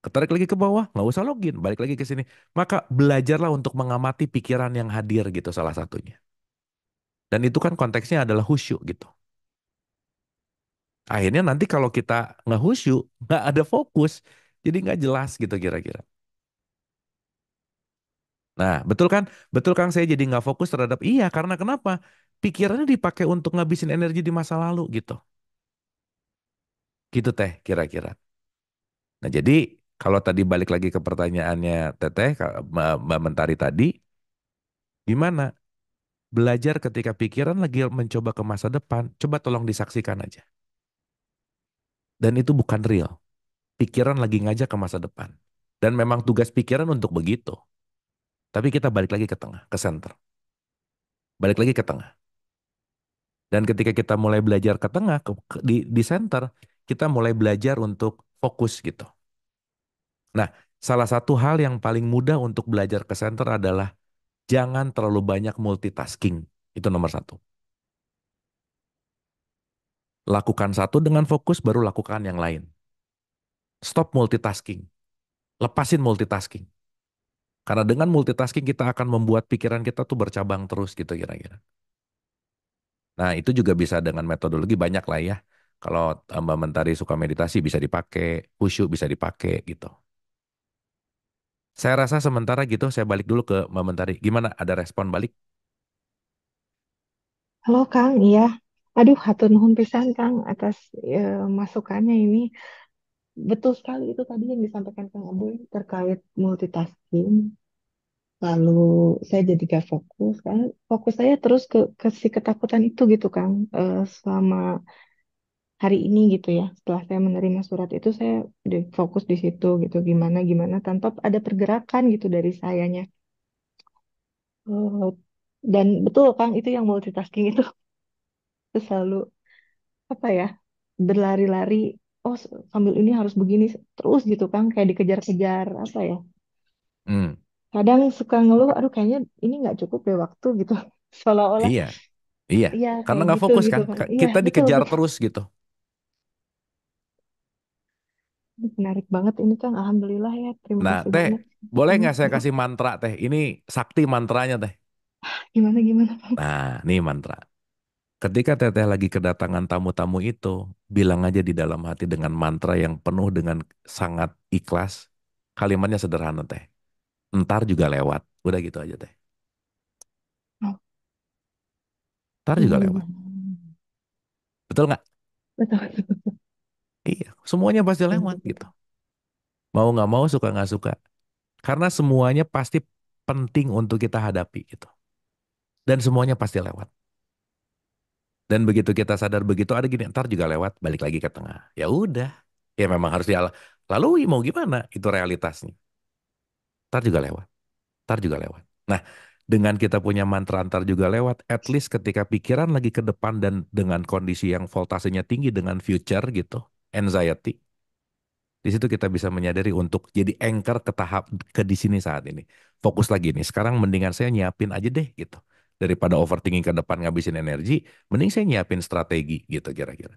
Ketarik lagi ke bawah, nggak usah login, balik lagi ke sini. Maka belajarlah untuk mengamati pikiran yang hadir gitu salah satunya. Dan itu kan konteksnya adalah khusyuk gitu. Akhirnya nanti kalau kita nggak khusyuk, nggak ada fokus, jadi nggak jelas gitu kira-kira. Nah, betul kan? Betul kan saya jadi nggak fokus terhadap iya, karena kenapa? Pikirannya dipakai untuk ngabisin energi di masa lalu gitu. Gitu teh kira-kira. Nah, jadi kalau tadi balik lagi ke pertanyaannya Teteh, Mbak Mentari tadi, gimana? Belajar ketika pikiran lagi mencoba ke masa depan, coba tolong disaksikan aja. Dan itu bukan real. Pikiran lagi ngajak ke masa depan. Dan memang tugas pikiran untuk begitu. Tapi kita balik lagi ke tengah, ke center. Balik lagi ke tengah. Dan ketika kita mulai belajar ke tengah, di center, kita mulai belajar untuk fokus gitu. Nah, salah satu hal yang paling mudah untuk belajar ke center adalah jangan terlalu banyak multitasking. Itu nomor satu. Lakukan satu dengan fokus, baru lakukan yang lain. Stop multitasking. Lepasin multitasking. Karena dengan multitasking kita akan membuat pikiran kita tuh bercabang terus gitu kira-kira. Nah, itu juga bisa dengan metodologi banyak lah ya. Kalau Mbak Mentari suka meditasi bisa dipakai, khusyuk bisa dipakai gitu. Saya rasa sementara gitu saya balik dulu ke Mbak Mentari. Gimana? Ada respon balik? Halo Kang, iya. Aduh, hatur nuhun pisan Kang atas masukannya ini. Betul sekali itu tadi yang disampaikan Kang Aboy terkait multitasking. Lalu saya jadi gak fokus karena fokus saya terus ke si ketakutan itu gitu Kang. Selama hari ini gitu ya. Setelah saya menerima surat itu saya udah fokus di situ gitu gimana gimana tanpa ada pergerakan gitu dari sayanya. Eh, dan betul Kang itu yang multitasking itu, itu selalu apa ya berlari-lari oh sambil ini harus begini terus gitu kan, kayak dikejar-kejar apa ya. Hmm, Kadang suka ngeluh, aduh kayaknya ini nggak cukup deh waktu gitu. Seolah-olah, iya, iya. iya Karena kayak nggak gitu fokus gitu kan. kan. Iya Kita betul dikejar betul. terus gitu. Menarik banget ini Kang. Alhamdulillah ya. Terima Nah, kasih Teh, banyak. boleh Mm, nggak saya mm. kasih mantra, Teh? Ini sakti mantranya, Teh. Gimana gimana Bang? Nah, nih mantra. Ketika Teteh lagi kedatangan tamu-tamu itu, bilang aja di dalam hati dengan mantra yang penuh dengan sangat ikhlas. Kalimatnya sederhana, Teh. Ntar juga lewat. Udah gitu aja, Teh. Oh, Ntar juga lewat. hmm. Betul nggak? Betul betul Iya, semuanya pasti lewat betul gitu. betul. Mau nggak mau, suka nggak suka. Karena semuanya pasti penting untuk kita hadapi gitu. Dan semuanya pasti lewat. Dan begitu kita sadar begitu, ada gini, ntar juga lewat, balik lagi ke tengah. Ya udah, ya memang harus dia lalui, mau gimana? Itu realitasnya. Ntar juga lewat, ntar juga lewat. Nah, dengan kita punya mantra ntar juga lewat, at least ketika pikiran lagi ke depan dan dengan kondisi yang voltasenya tinggi dengan future gitu, anxiety, di situ kita bisa menyadari untuk jadi anchor ke tahap ke di sini saat ini. Fokus lagi nih. Sekarang mendingan saya nyiapin aja deh gitu. Daripada overthinking ke depan ngabisin energi, mending saya nyiapin strategi gitu kira-kira.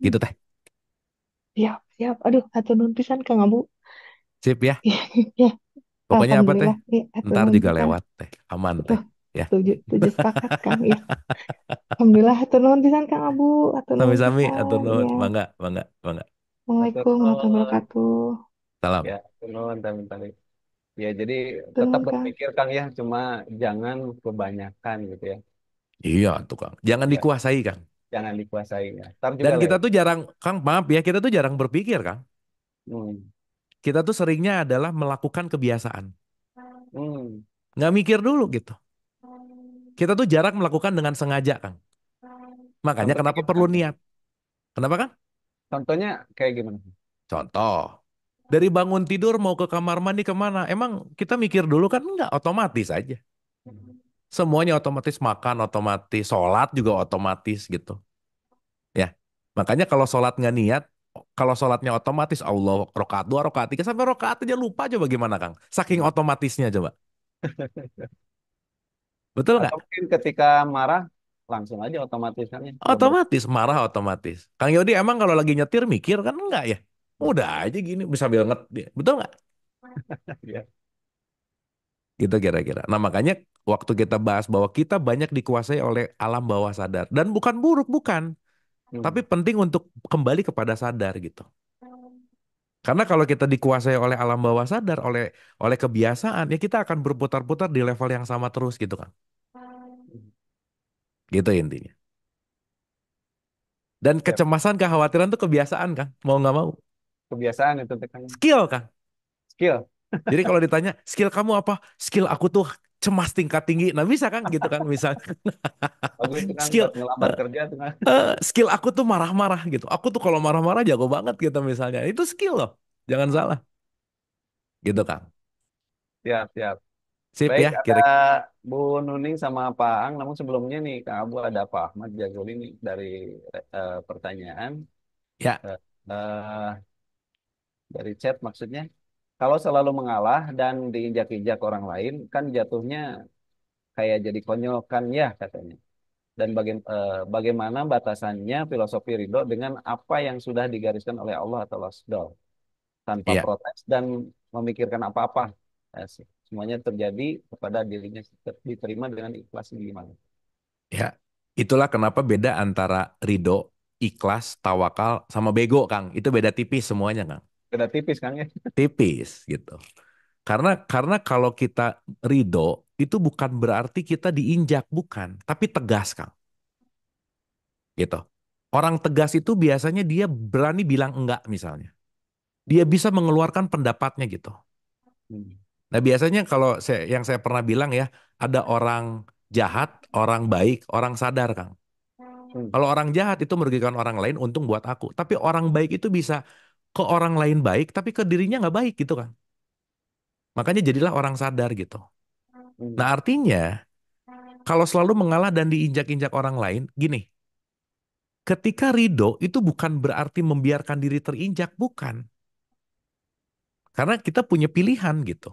Hmm, Gitu teh. siap siap. Aduh, hatur nuhun pisan Kang Abu. Sip ya. Ya, Pokoknya apa teh? alhamdulillah. Ya, hatur Ntar nuhun juga pisan. lewat teh. Aman Betul. teh. Ya. Setuju, setuju sepakat Kang. Ya, alhamdulillah hatur nuhun pisan Kang Abu. Hatur nuhun Sami-sami atau pisan. nuhun. Ya. Mangga, mangga, mangga. Betul. Assalamualaikum warahmatullahi wabarakatuh. Salam. Ya, turun tadi. Ya, jadi Hatur tetap nuhun Kang. berpikir Kang ya, cuma jangan kebanyakan gitu ya. Iya tuh Kang. Jangan Ya, dikuasai Kang. jangan dikuasai ya. Ntar juga Dan kita lewat. tuh jarang, Kang maaf ya, kita tuh jarang berpikir Kang. Hmm. Kita tuh seringnya adalah melakukan kebiasaan. Hmm. Nggak mikir dulu gitu. Kita tuh jarang melakukan dengan sengaja, Kang. Makanya Contohnya kenapa gimana perlu Kang? niat? Kenapa, Kang? Contohnya kayak gimana? Contoh, dari bangun tidur mau ke kamar mandi kemana? Emang kita mikir dulu kan? Enggak, otomatis aja. Hmm. Semuanya otomatis makan, otomatis sholat juga otomatis gitu. Ya, makanya kalau sholat nggak niat, kalau sholatnya otomatis Allah rokaat dua, rokaat tiga, sampai rokaat aja lupa coba gimana, Kang? Saking otomatisnya coba. Betul Atau nggak? mungkin ketika marah langsung aja otomatis kan ya, nggak Otomatis, berpikir. marah otomatis. Kang Yodi emang kalau lagi nyetir mikir kan enggak ya? Udah aja gini, bisa sambil ngetir. Betul nggak? Ya. Gitu kira-kira. Nah makanya waktu kita bahas bahwa kita banyak dikuasai oleh alam bawah sadar. Dan bukan buruk, bukan. Tapi Hmm. penting untuk kembali kepada sadar gitu. Karena kalau kita dikuasai oleh alam bawah sadar, oleh kebiasaan, ya kita akan berputar-putar di level yang sama terus gitu kan. Gitu intinya. Dan Ya, kecemasan, kekhawatiran tuh kebiasaan kan. Mau nggak mau. kebiasaan itu Kang. Skill kan. Skill. Jadi kalau ditanya, skill kamu apa? Skill aku tuh cemas tingkat tinggi. Nah bisa kan gitu kan misalnya. Bagus tuh kan Skill buat ngelamar eh, kerja tuh kan. skill aku tuh marah-marah gitu. Aku tuh kalau marah-marah jago banget gitu misalnya. Itu skill loh. Jangan salah. Gitu kan. Siap, siap. Sip Baik, ya, ada kira Bu Nuning sama Pak Ang. Namun sebelumnya nih, Kang Abu ada Pak Ahmad Jagoli nih dari pertanyaan ya, eh, eh, dari chat maksudnya. Kalau selalu mengalah dan diinjak-injak orang lain, kan jatuhnya kayak jadi konyol kan ya katanya. Dan bagaimana batasannya filosofi ridho dengan apa yang sudah digariskan oleh Allah atau Rasul tanpa iya, protes dan memikirkan apa-apa. Semuanya terjadi kepada dirinya diterima dengan ikhlas ini gimana? ya. Itulah kenapa beda antara ridho, ikhlas, tawakal, sama bego, Kang. Itu beda tipis semuanya, Kang. Beda tipis Kang ya. Tipis gitu. Karena kalau kita ridho, itu bukan berarti kita diinjak, bukan. Tapi tegas, Kang. Gitu. Orang tegas itu biasanya dia berani bilang enggak misalnya. Dia bisa mengeluarkan pendapatnya gitu. Hmm. Nah biasanya kalau yang saya pernah bilang ya, ada orang jahat, orang baik, orang sadar, Kang. Hmm. Kalau orang jahat itu merugikan orang lain, untung buat aku. Tapi orang baik itu bisa ke orang lain baik, tapi ke dirinya nggak baik gitu, Kang. Makanya jadilah orang sadar gitu. Hmm. Nah artinya, kalau selalu mengalah dan diinjak-injak orang lain, gini, Ketika ridho itu bukan berarti membiarkan diri terinjak, bukan. Karena kita punya pilihan gitu.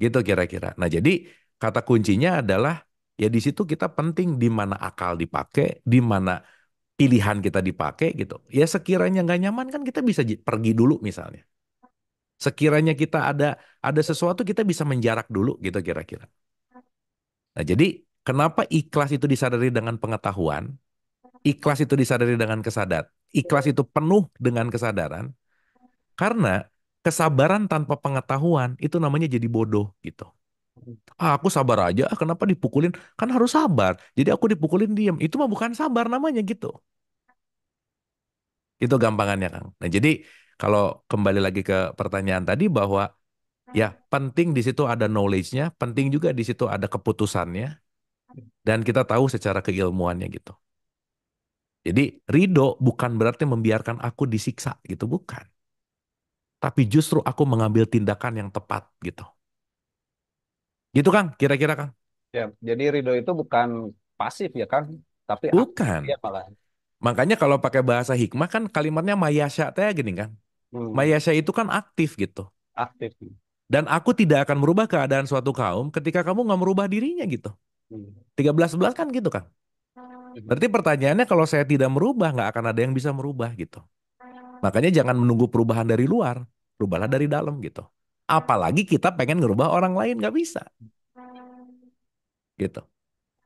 Gitu kira-kira. Nah, jadi kata kuncinya adalah ya di situ kita penting di mana akal dipakai, di mana pilihan kita dipakai gitu. Ya sekiranya nggak nyaman kan kita bisa pergi dulu misalnya. Sekiranya kita ada sesuatu kita bisa menjarak dulu gitu kira-kira. Nah, jadi kenapa ikhlas itu disadari dengan pengetahuan? Ikhlas itu disadari dengan kesadaran. Ikhlas itu penuh dengan kesadaran. Karena kesabaran tanpa pengetahuan itu namanya jadi bodoh gitu. Ah, aku sabar aja, kenapa dipukulin? Kan harus sabar. Jadi aku dipukulin diam. Itu mah bukan sabar namanya gitu. Itu gampangannya, Kang. Nah, jadi kalau kembali lagi ke pertanyaan tadi bahwa ya penting di situ ada knowledge-nya, penting juga di situ ada keputusannya, dan kita tahu secara keilmuannya gitu. Jadi ridho bukan berarti membiarkan aku disiksa gitu, bukan. Tapi justru aku mengambil tindakan yang tepat gitu. Gitu Kang, kira-kira Kang. Ya, jadi ridho itu bukan pasif ya kan, tapi aktif Bukan. ya malah. Makanya kalau pakai bahasa hikmah kan kalimatnya mayasya teh gini kan. Hmm, Mayasya itu kan aktif gitu. aktif. Dan aku tidak akan merubah keadaan suatu kaum ketika kamu nggak merubah dirinya gitu. Hmm. 13-11 kan gitu kan. Berarti pertanyaannya kalau saya tidak merubah nggak akan ada yang bisa merubah gitu. Makanya jangan menunggu perubahan dari luar. Rubahlah dari dalam gitu. Apalagi kita pengen ngerubah orang lain nggak bisa gitu.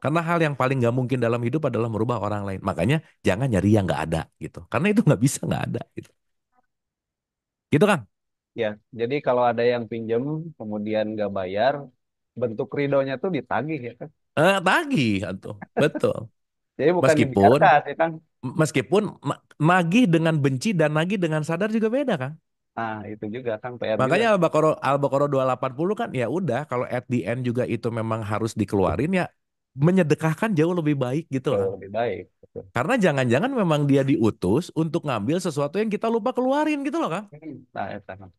Karena hal yang paling nggak mungkin dalam hidup adalah merubah orang lain. Makanya jangan nyari yang nggak ada gitu. Karena itu nggak bisa nggak ada gitu. Gitu kan? Ya, jadi kalau ada yang pinjem kemudian nggak bayar, bentuk ridhonya tuh ditagih ya kan. Tagih tuh. Betul. Jadi bukan Meskipun dibiarkan ya kan. meskipun nagih dengan benci dan nagih dengan sadar juga beda kan. Nah, itu juga kan PR juga. Makanya Al-Baqarah 280 kan ya udah kalau at the end juga itu memang harus dikeluarin ya menyedekahkan jauh lebih baik gitu Jauh lah. lebih baik. Betul. Karena jangan-jangan memang dia diutus untuk ngambil sesuatu yang kita lupa keluarin gitu loh Kang. Nah, itu kan.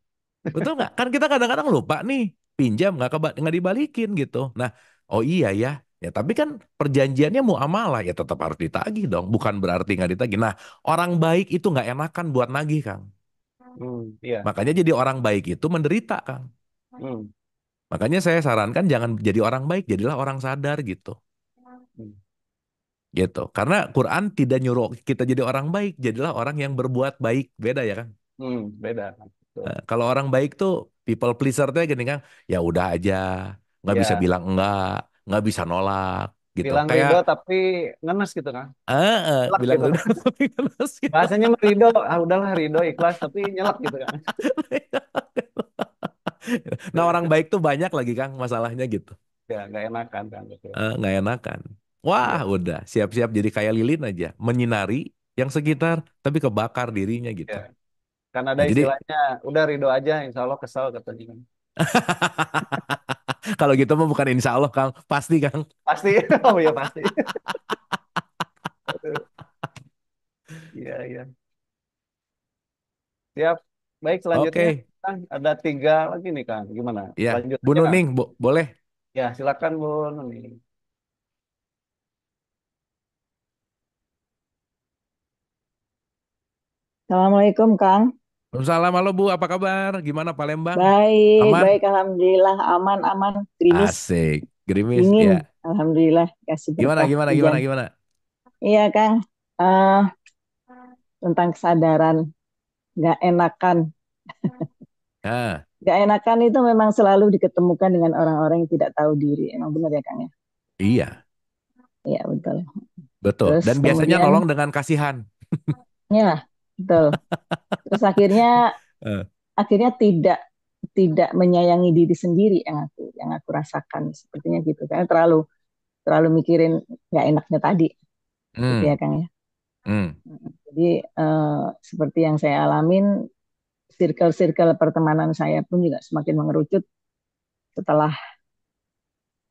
Betul nggak? Kan kita kadang-kadang lupa nih pinjam nggak dibalikin gitu. Nah, oh iya ya. Ya tapi kan perjanjiannya muamalah ya tetap harus ditagih dong. Bukan berarti nggak ditagih. Nah, orang baik itu nggak enakan buat nagih Kang. Iya. Makanya jadi orang baik itu menderita Kang. Hmm, Makanya saya sarankan jangan jadi orang baik, jadilah orang sadar gitu. hmm, Gitu. Karena Quran tidak nyuruh kita jadi orang baik, jadilah orang yang berbuat baik. Beda ya kan? beda kan. Betul. Kalau orang baik tuh people pleaser tuh gini kan, ya udah aja, nggak bisa Ya, bilang enggak, nggak bisa nolak gitu. bilang Kayak ridho tapi ngenes gitu kan. Nyelak bilang gitu udah kan. tapi ngeles gitu. Bahasanya mah ridho, ah udahlah ridho ikhlas tapi nyelak gitu kan. Nah orang baik tuh banyak lagi Kang masalahnya gitu. Ya, nggak enakan kan betul. Nggak enakan. Wah Iya, udah siap-siap jadi kayak lilin aja, menyinari yang sekitar tapi kebakar dirinya ya. gitu. Kan ada Nah jadi istilahnya, udah ridho aja, insya Allah kesal katanya kan. kalau gitu mah bukan insya Allah Kang, pasti Kang. Pasti, oh ya pasti. Iya, iya. Siap. Baik, selanjutnya Oke, Kang, ada tiga lagi nih Kang. Gimana? ya Lanjut Bu aja Kang. Nuning boleh. Ya, silakan Bu Nuning. Assalamualaikum, Kang. Salam halo Bu, apa kabar? Gimana Palembang? Baik, Aman? baik, Alhamdulillah. Aman, aman. Gerimis, Asik, gerimis dingin. ya. Alhamdulillah, kasih Gimana berkah gimana hujan. gimana gimana? Iya, Kang. Eh, tentang kesadaran, nggak enakan. Nah, Nggak enakan itu memang selalu diketemukan dengan orang-orang yang tidak tahu diri. Emang benar ya, Kang ya? iya, Iya, betul. betul. Terus Dan biasanya kemudian, nolong dengan kasihan. ya, betul. Terus akhirnya, Eh, akhirnya tidak menyayangi diri sendiri yang aku rasakan sepertinya gitu. Karena terlalu terlalu mikirin nggak enaknya tadi, gitu ya, hmm, Kang ya. hmm, Jadi seperti yang saya alamin, circle-circle pertemanan saya pun juga semakin mengerucut setelah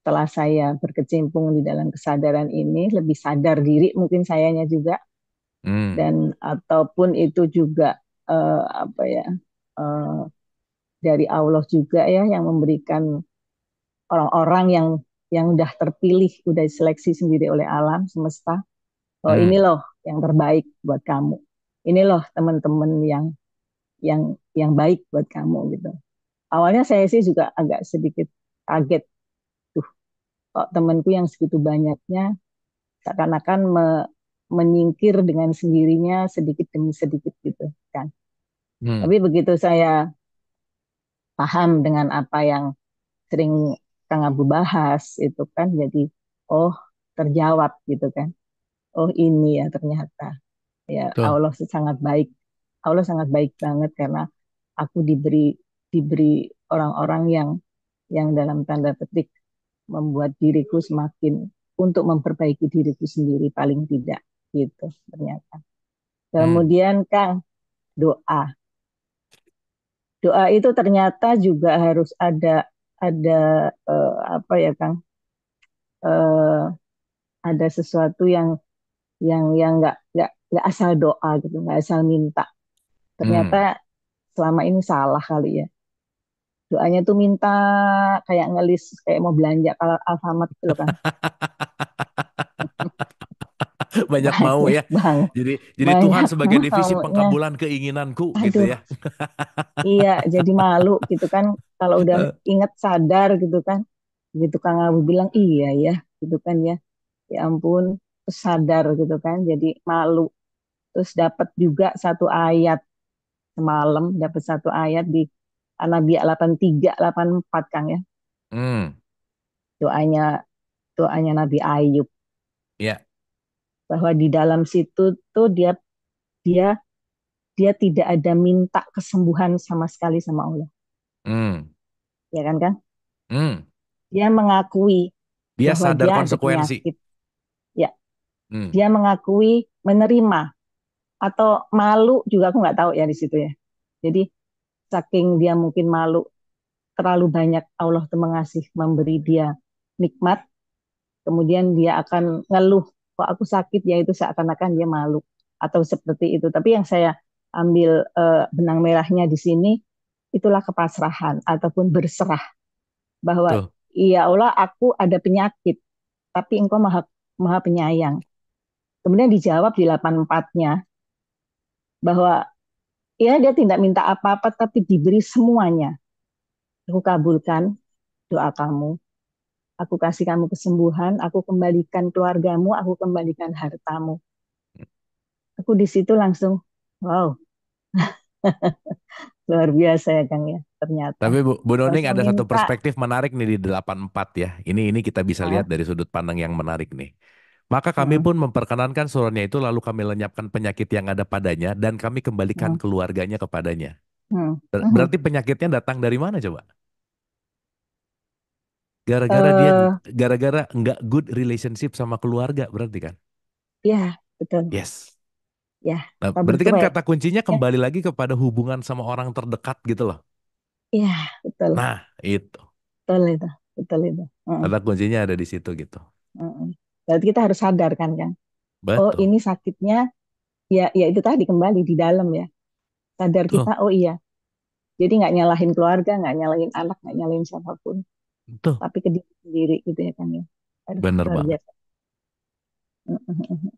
setelah saya berkecimpung di dalam kesadaran ini, lebih sadar diri mungkin sayanya juga, hmm, dan ataupun itu juga apa ya, eh, dari Allah juga ya yang memberikan orang-orang yang udah terpilih, udah diseleksi sendiri oleh alam semesta Oh ini Hmm. loh yang terbaik buat kamu. Ini loh teman-teman yang baik buat kamu gitu. Awalnya saya sih juga agak sedikit kaget tuh, kok temanku yang segitu banyaknya seakan-akan menyingkir dengan sendirinya sedikit demi sedikit gitu kan. Hmm. Tapi begitu saya paham dengan apa yang sering Kang Abu bahas itu kan, jadi oh terjawab gitu kan. Oh ini ya ternyata ya Tuh. Allah sangat baik. Allah sangat baik banget karena aku diberi orang-orang yang dalam tanda petik membuat diriku semakin untuk memperbaiki diriku sendiri paling tidak gitu ternyata. Hmm. Kemudian Kang, doa. Doa itu ternyata juga harus ada apa ya Kang? Eh, ada sesuatu yang nggak asal doa gitu, nggak asal minta. Ternyata Hmm. selama ini salah kali ya. Doanya tuh minta kayak ngelis kayak mau belanja kalau Alfamart itu loh Kang. Banyak mau Banyak ya. bang, Jadi Tuhan banyak sebagai divisi maunya. pengkabulan keinginanku gitu Aduh, ya. iya jadi malu gitu kan. Kalau udah ingat sadar gitu kan. Gitu Kang Abu bilang iya ya gitu kan ya. Ya ampun, terus sadar gitu kan. Jadi malu. Terus dapat juga satu ayat semalam, dapat satu ayat di An-Nabiyyah 83, 84 Kang ya. Hmm. Doanya doanya Nabi Ayub Ya. bahwa di dalam situ tuh dia dia tidak ada minta kesembuhan sama sekali sama Allah. Hmm. Ya kan kan? Hmm. Dia mengakui Dia bahwa sadar dia ada konsekuensi. penyakit. Ya, Hmm. dia mengakui menerima atau malu juga aku nggak tahu ya di situ ya. Jadi saking dia mungkin malu terlalu banyak Allah tuh mengasih memberi dia nikmat, kemudian dia akan ngeluh kok aku sakit ya itu seakan-akan dia malu atau seperti itu. Tapi yang saya ambil benang merahnya di sini itulah kepasrahan ataupun berserah bahwa Tuh. ya Allah aku ada penyakit tapi engkau maha maha penyayang. Kemudian dijawab di 84-nya bahwa ya dia tidak minta apa-apa tapi diberi semuanya. Aku kabulkan doa kamu. Aku kasih kamu kesembuhan, aku kembalikan keluargamu, aku kembalikan hartamu. Aku di situ langsung, wow, luar biasa ya Kang ya, ternyata. Tapi Bu Nuning Langsung ada satu minta, perspektif menarik nih di 84 ya. Ini kita bisa lihat ah, dari sudut pandang yang menarik nih. Maka kami mm, pun memperkenankan suruhnya itu lalu kami lenyapkan penyakit yang ada padanya dan kami kembalikan mm, keluarganya kepadanya. mm, Berarti penyakitnya datang dari mana coba? Gara-gara dia eh, gara-gara nggak good relationship sama keluarga berarti kan? ya betul, Yes. ya Nah, Pak berarti kan bertuai, kata kuncinya ya, kembali lagi kepada hubungan sama orang terdekat gitu loh. ya betul, Nah, itu. betul itu, betul itu. Mm, Kata kuncinya ada di situ gitu. mm, mm. Berarti kita harus sadar kan, Kang. Oh Betul. ini sakitnya, ya itu tadi kembali di dalam ya. Sadar kita, Tuh, oh iya. Jadi nggak nyalahin keluarga, nggak nyalahin anak, nggak nyalahin siapapun, tuh. tapi ke diri sendiri gitu ya kan ya. Aduh, Bener luar banget. biasa. Mm, mm, mm, mm.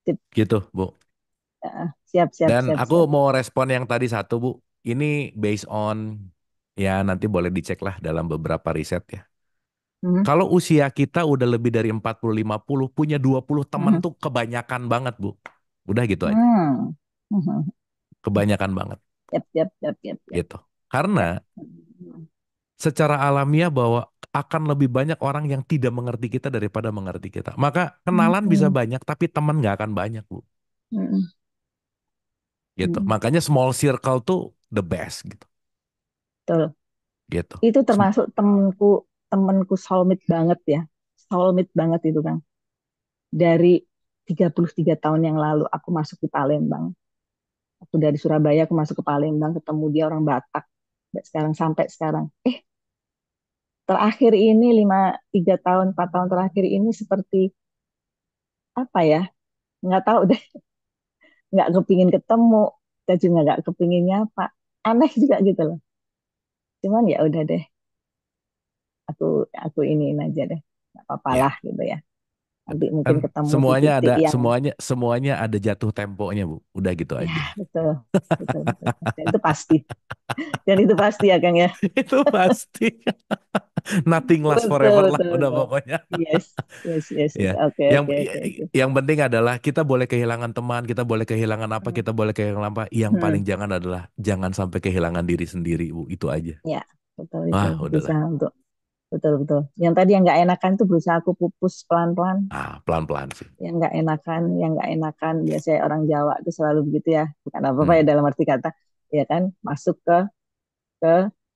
Sip. Gitu, Bu. Siap, siap, Dan siap, aku siap. mau respon yang tadi satu, Bu. Ini based on, ya nanti boleh dicek lah dalam beberapa riset ya. Mhm, Kalau usia kita udah lebih dari 40-50, punya 20 temen mhm, tuh kebanyakan banget, Bu. Udah gitu aja. hmm, mhm. Kebanyakan banget, Siap, siap, siap, siap, siap, gitu. Karena siap. Mhm, secara alamiah bahwa akan lebih banyak orang yang tidak mengerti kita daripada mengerti kita. Maka kenalan bisa mhm, banyak, tapi teman nggak akan banyak, Bu. mhm, Gitu. mhm. Makanya small circle tuh the best, gitu. Betul. Gitu. Itu termasuk temenku soulmate banget ya. Soulmate banget itu kan. Dari 33 tahun yang lalu aku masuk di Palembang. Aku dari Surabaya aku masuk ke Palembang ketemu dia orang Batak. Sampai sekarang. Terakhir ini 3 tahun 4 tahun terakhir ini seperti apa ya? Nggak tahu deh. Nggak kepingin ketemu. Kita juga nggak kepingin nyapa. Aneh juga gitu loh. Cuman ya udah deh. Aku iniin aja deh. Nggak apa-apa lah Ya, gitu ya. Nanti Kan mungkin ketemu di semuanya titik ada yang semuanya ada jatuh temponya, Bu. Udah gitu ya aja. betul, betul, betul. Dan itu pasti, dan itu pasti ya Kang ya. Itu pasti. Nothing lasts Betul, forever lah betul, udah betul. pokoknya. Yes, yes, yes, yes. Ya. Oke, Yang oke, oke, oke. yang penting adalah kita boleh kehilangan teman, kita boleh kehilangan apa, kita boleh kehilangan apa. Yang paling Hmm, jangan adalah jangan sampai kehilangan diri sendiri, Bu. Itu aja. ya, betul itu. Wah, udahlah. Berusaha untuk betul, betul. Yang tadi yang nggak enakan tuh berusaha aku pupus pelan-pelan. Pelan-pelan sih. Yang nggak enakan, biasanya orang Jawa itu selalu begitu ya. Bukan apa-apa ya Hmm. dalam arti kata, ya kan, masuk ke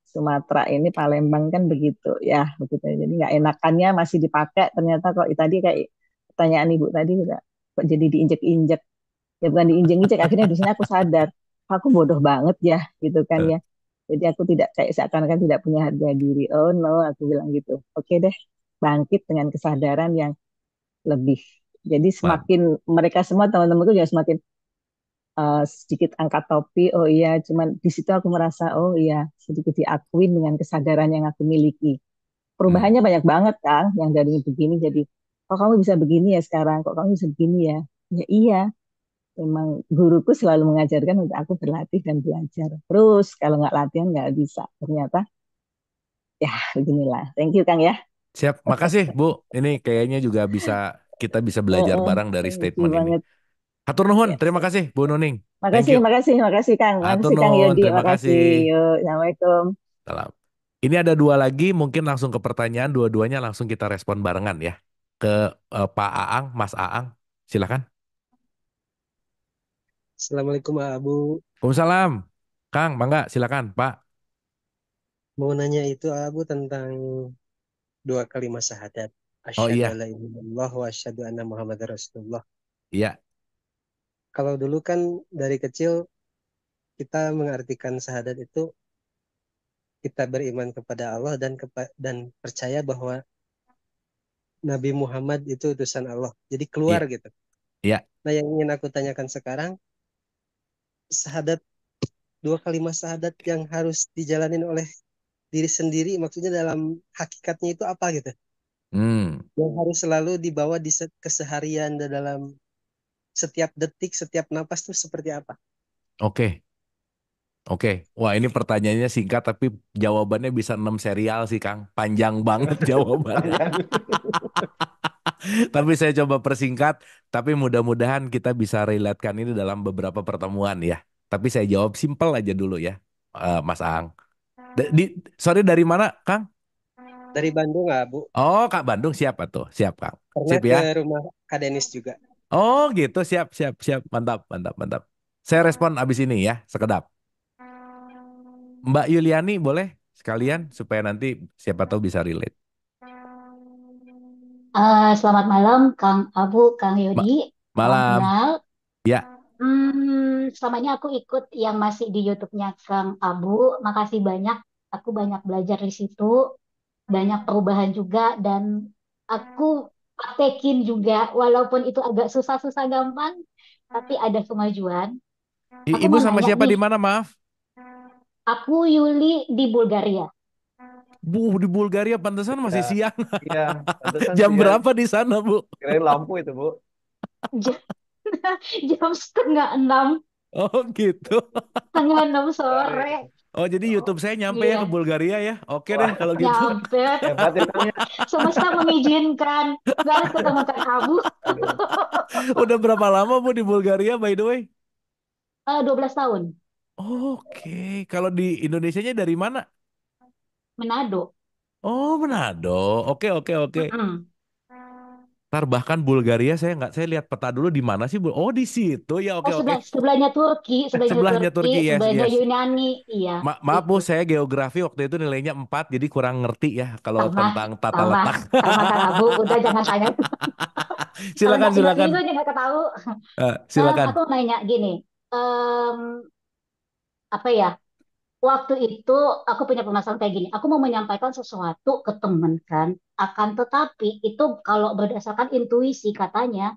Sumatera ini Palembang kan begitu ya, begitu. Jadi nggak enakannya masih dipakai. Ternyata kok tadi kayak pertanyaan ibu tadi juga kok jadi diinjek-injek. Ya bukan diinjek-injek. Akhirnya di sini aku sadar, aku bodoh banget ya, gitu kan Eh, ya. Jadi aku tidak kayak seakan-akan tidak punya harga diri. Oh no, aku bilang gitu. Oke deh, bangkit dengan kesadaran yang lebih. Jadi Man. semakin mereka semua teman-temanku juga semakin sedikit angkat topi. Oh iya, cuman di situ aku merasa oh iya sedikit diakuin dengan kesadaran yang aku miliki. Hmm. Perubahannya banyak banget Kang, yang dari begini jadi kok kamu bisa begini ya sekarang, kok kamu bisa begini ya. Ya iya, memang guruku selalu mengajarkan untuk aku berlatih dan belajar. Terus kalau nggak latihan nggak bisa. Ternyata ya beginilah. Thank you Kang ya. Siap, makasih Bu. Ini kayaknya juga kita bisa belajar bareng dari Thank you statement ini. banget. Hatur nuhun, Yes, terima yes. kasih Bu Nuning. Thank Makasih, you. makasih, makasih Kang. Hatur Makasih Kang nuhun, Yodi, terima makasih. kasih. Yuk, Assalamualaikum. Salam. Ini ada dua lagi, mungkin langsung ke pertanyaan, dua-duanya langsung kita respon barengan ya. Ke Pak Aang, Mas Aang, silakan. Assalamualaikum Abu. Waalaikumsalam. Kang, Mangga, silakan Pak. Mau nanya itu Abu tentang dua kalimat syahadat. Oh Asyhadu iya, alla ilaha illallah wa asyhadu anna Muhammadar Rasulullah. iya. Kalau dulu kan dari kecil kita mengartikan syahadat itu kita beriman kepada Allah dan percaya bahwa Nabi Muhammad itu utusan Allah. Jadi keluar Iya, gitu. iya. Nah, yang ingin aku tanyakan sekarang, syahadat dua kalimat syahadat yang harus dijalanin oleh diri sendiri maksudnya dalam hakikatnya itu apa gitu? Hmm, Yang harus selalu dibawa di keseharian dan dalam setiap detik, setiap napas itu seperti apa? oke. Oke, wah ini pertanyaannya singkat tapi jawabannya bisa 6 serial sih Kang. Panjang banget jawabannya. Panjang. Tapi saya coba persingkat, tapi mudah-mudahan kita bisa relatekan ini dalam beberapa pertemuan ya. Tapi saya jawab simpel aja dulu ya, Mas Aang. Sorry dari mana Kang? Dari Bandung nggak, Bu? Oh Kak Bandung siapa tuh? Siap Kang. Pernah Sip ke ya. rumah Kak Denis juga. Oh gitu, siap, siap, siap. Mantap, mantap, mantap. Saya respon abis ini ya, sekedap. Mbak Yuliani boleh sekalian supaya nanti siapa tahu bisa relate. Selamat malam, Kang Abu, Kang Ma- Yodi. Salam Malam. kenal. Ya, Selama ini aku ikut yang masih di YouTube-nya Kang Abu. Makasih banyak. Aku banyak belajar di situ. Banyak perubahan juga. Dan aku praktekin juga. Walaupun itu agak susah-susah gampang. Tapi ada kemajuan. Aku Ibu mau sama nanya siapa nih. di mana, maaf? Aku Yuli di Bulgaria. Bu, di Bulgaria pantesan masih Ya, siang. iya, pantesan Jam siang. berapa di sana, Bu? Kirain lampu itu, Bu. Jam, jam setengah 6. Oh, gitu. Setengah 6 Sorry. sore. Oh, jadi YouTube saya nyampe ya ke Iya. Bulgaria ya. Oke deh Wah, kalau gitu. Nyampe. hebat ya, Kang ya. Semesta mengizinkan. Gak harus ketemu Kang Abu. Aduh. Udah berapa lama, Bu, di Bulgaria by the way? 12 tahun. Oke, kalau di Indonesianya dari mana? Manado. Oh, Manado. Oke, oke, oke. Mm-mm. Ntar bahkan Bulgaria saya lihat peta dulu di mana sih, Bu? Oh, di situ ya. Oke, Oh, oke. sebelahnya Turki. Sebelahnya Sebelahnya Turki. Turki, yes, Sebelahnya yes. Yunani. Iya, Maaf Bu, itu. saya geografi waktu itu nilainya 4, jadi kurang ngerti ya kalau Sama, tentang tata sama, letak. sama Kang Abu. Udah jangan tanya. Kalau Silakan, nggak silakan. itu aja nggak ketahu. Silakan. Aku mau nanya gini. Em, apa ya? Waktu itu aku punya permasalahan kayak gini. Aku mau menyampaikan sesuatu ke temen kan. Akan tetapi itu kalau berdasarkan intuisi katanya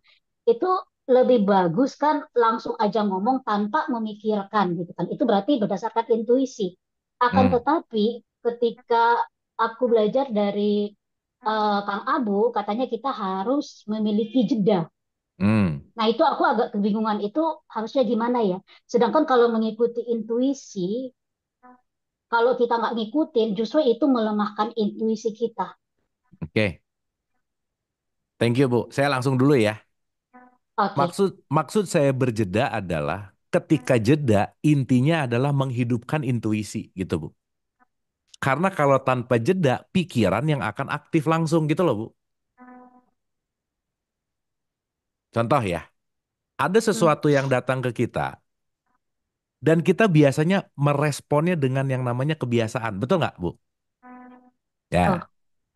itu lebih bagus kan langsung aja ngomong tanpa memikirkan gitu kan. Itu berarti berdasarkan intuisi. Akan Hmm. tetapi ketika aku belajar dari Kang Abu katanya kita harus memiliki jeda. Hmm. Nah, itu aku agak kebingungan itu harusnya gimana ya. Sedangkan kalau mengikuti intuisi, kalau kita nggak ngikutin, justru itu melemahkan intuisi kita. Oke. Thank you, Bu. Saya langsung dulu ya. Oke. Maksud saya berjeda adalah ketika jeda intinya adalah menghidupkan intuisi gitu, Bu. Karena kalau tanpa jeda pikiran yang akan aktif langsung gitu loh, Bu. Contoh ya, ada Hmm. sesuatu yang datang ke kita dan kita biasanya meresponnya dengan yang namanya kebiasaan. Betul nggak, Bu? Oh. Ya.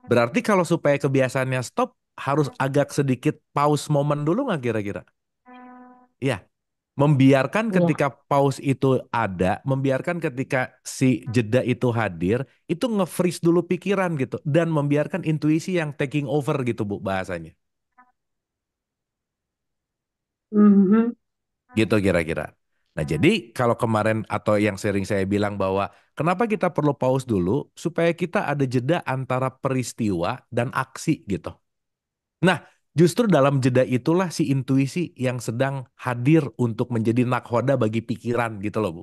Berarti kalau supaya kebiasaannya stop harus agak sedikit pause momen dulu nggak kira-kira? Iya. Membiarkan Iya. ketika pause itu ada, membiarkan ketika si jeda itu hadir, itu nge-freeze dulu pikiran gitu. Dan membiarkan intuisi yang taking over gitu, Bu, bahasanya. Mhm. Gitu kira-kira. Nah, jadi kalau kemarin atau yang sering saya bilang bahwa kenapa kita perlu pause dulu, supaya kita ada jeda antara peristiwa dan aksi gitu. Nah, justru dalam jeda itulah si intuisi yang sedang hadir untuk menjadi nakhoda bagi pikiran gitu loh, Bu.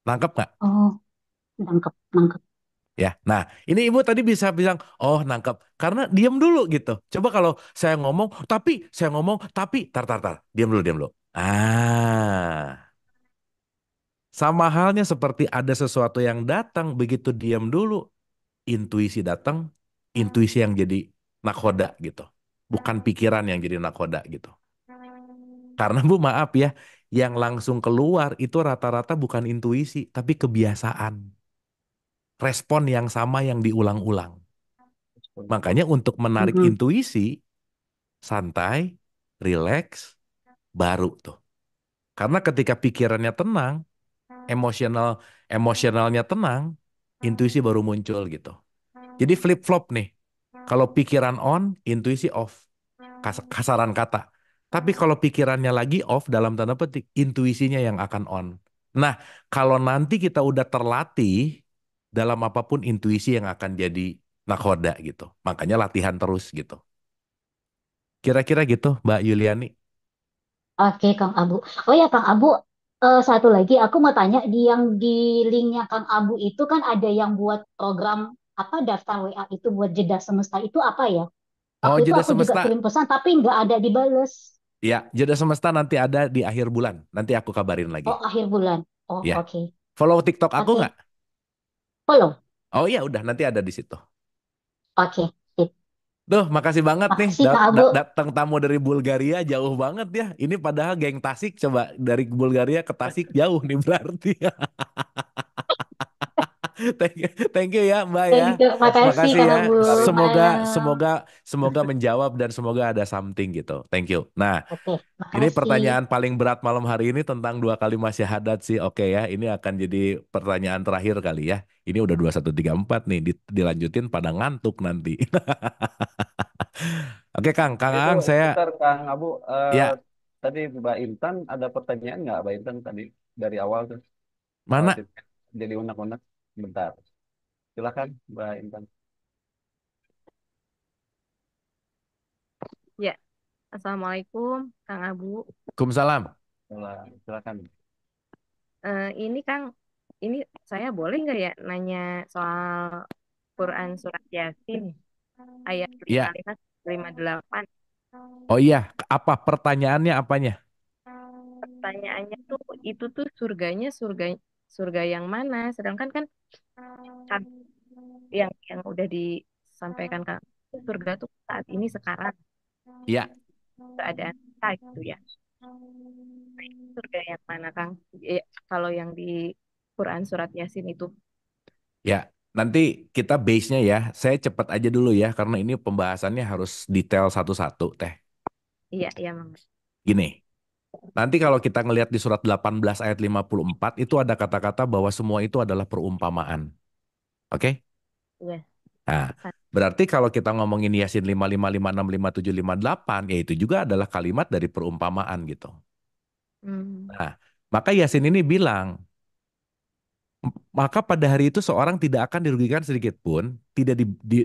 Nangkep nggak? Oh, nangkep, nangkep. Ya, nah ini ibu tadi bisa bilang, oh nangkep, karena diam dulu gitu. Coba kalau saya ngomong, tapi, tar, diam dulu. Sama halnya seperti ada sesuatu yang datang, begitu diam dulu, intuisi datang, intuisi yang jadi nakhoda gitu. Bukan pikiran yang jadi nakhoda gitu. Karena Bu maaf ya, yang langsung keluar itu rata-rata bukan intuisi, tapi kebiasaan. Respon yang sama yang diulang-ulang. Makanya untuk menarik Mhm. intuisi, santai, rileks, baru tuh. Karena ketika pikirannya tenang, emosionalnya tenang, intuisi baru muncul gitu. Jadi flip-flop nih. Kalau pikiran on, intuisi off. Kasaran kata. Tapi kalau pikirannya lagi off dalam tanda petik, intuisinya yang akan on. Nah, kalau nanti kita udah terlatih dalam apapun intuisi yang akan jadi nakhoda gitu. Makanya latihan terus gitu. Kira-kira gitu, Mbak Yuliani. Oke, Kang Abu. Oh ya, Kang Abu, satu lagi aku mau tanya di linknya Kang Abu itu kan ada yang buat program apa daftar WA itu buat jeda semesta itu apa ya? Oh, Waktu itu jeda aku juga semesta. kirim pesan tapi nggak ada dibales. Ya, jeda semesta nanti ada di akhir bulan. Nanti aku kabarin lagi. Oh, akhir bulan. Oh, Ya. oke. Follow TikTok aku Oke. nggak? Follow. Oh iya, udah nanti ada di situ. Oke. Sip. Duh, makasih banget nih. Makasih, Kang Abu. Datang tamu dari Bulgaria jauh banget ya. Ini padahal geng Tasik. Coba dari Bulgaria ke Tasik jauh nih berarti. Thank you ya, Mbak ya. Thank you. Makasih, Makasih Kang ya. Abu. Semoga Malam. semoga semoga menjawab dan semoga ada something gitu. Thank you. Nah, Oke, ini makasih. pertanyaan paling berat malam hari ini tentang dua kalimat syahadat sih. Oke ya, ini akan jadi pertanyaan terakhir kali ya. Ini udah 2134 nih, dilanjutin pada ngantuk nanti. Oke Kang, Kang Itu Aang saya sebentar Kang Abu, ya tadi Mbak Intan ada pertanyaan nggak Mbak Intan tadi dari awal tuh? mana? Jadi unek-unek. Bentar. Silakan Mbak Intan. Ya, Assalamualaikum, Kang Abu. Waalaikumsalam. Silakan. Ini Kang, ini saya boleh nggak ya nanya soal Quran Surat Yasin, ayat Ya. 58. Oh iya, apa pertanyaannya apanya? Pertanyaannya tuh, itu tuh surga surga yang mana? Sedangkan kan yang udah disampaikan Kang, surga tuh saat ini sekarang Ya, keadaan kita gitu ya. Surga yang mana Kang? Ya, kalau yang di Quran Surat Yasin itu. ya. Nanti kita base-nya ya. Saya cepat aja dulu ya, karena ini pembahasannya harus detail satu-satu, Teh. Iya, iya, Mang. Gini, nanti kalau kita ngelihat di surat 18 ayat 54, itu ada kata-kata bahwa semua itu adalah perumpamaan. Oke? Iya. Nah, berarti kalau kita ngomongin Yasin 55, 56, 57, 58, ya itu juga adalah kalimat dari perumpamaan gitu. Hmm. Nah, maka Yasin ini bilang, Maka pada hari itu seorang tidak akan dirugikan sedikit pun, tidak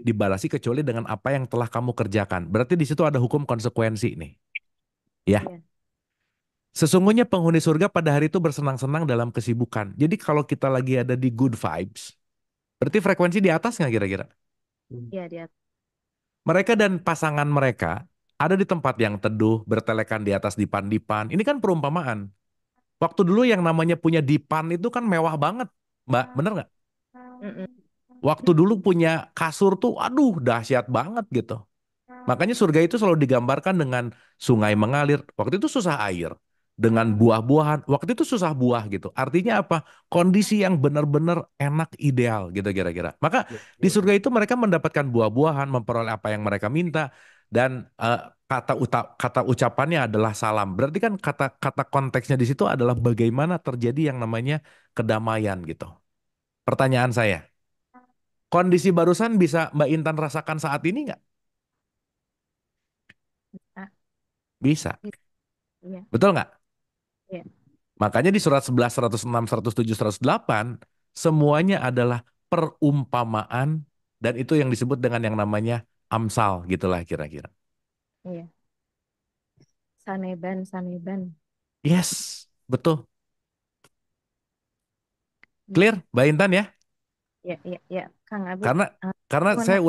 dibalasi kecuali dengan apa yang telah kamu kerjakan. Berarti di situ ada hukum konsekuensi nih. Ya. Iya. Sesungguhnya penghuni surga pada hari itu bersenang-senang dalam kesibukan. Jadi kalau kita lagi ada di good vibes, berarti frekuensi di atas nggak kira-kira? Iya, dia. Mereka dan pasangan mereka ada di tempat yang teduh, bertelekan di atas dipan-dipan. Ini kan perumpamaan. Waktu dulu yang namanya punya dipan itu kan mewah banget, Mbak. Bener nggak? Mm-mm. Waktu dulu punya kasur tuh, aduh dahsyat banget gitu. Makanya surga itu selalu digambarkan dengan sungai mengalir. Waktu itu susah air. Dengan buah-buahan. Waktu itu susah buah gitu. Artinya apa? Kondisi yang benar-benar enak, ideal gitu kira-kira. Maka di surga itu mereka mendapatkan buah-buahan, memperoleh apa yang mereka minta. Dan kata ucapannya adalah salam. Berarti kan kata konteksnya di situ adalah bagaimana terjadi yang namanya kedamaian gitu. Pertanyaan saya, kondisi barusan bisa Mbak Intan rasakan saat ini nggak? Ah, Bisa. iya, Betul nggak? iya. Makanya di surat 11, 106, 107, 108, semuanya adalah perumpamaan dan itu yang disebut dengan yang namanya amsal gitulah kira-kira. Iya. Saneban, saneban. Yes, betul. Hmm. Clear, Mbak Intan ya? Iya, iya, iya. Kang Abu. Karena Ah, karena gimana? saya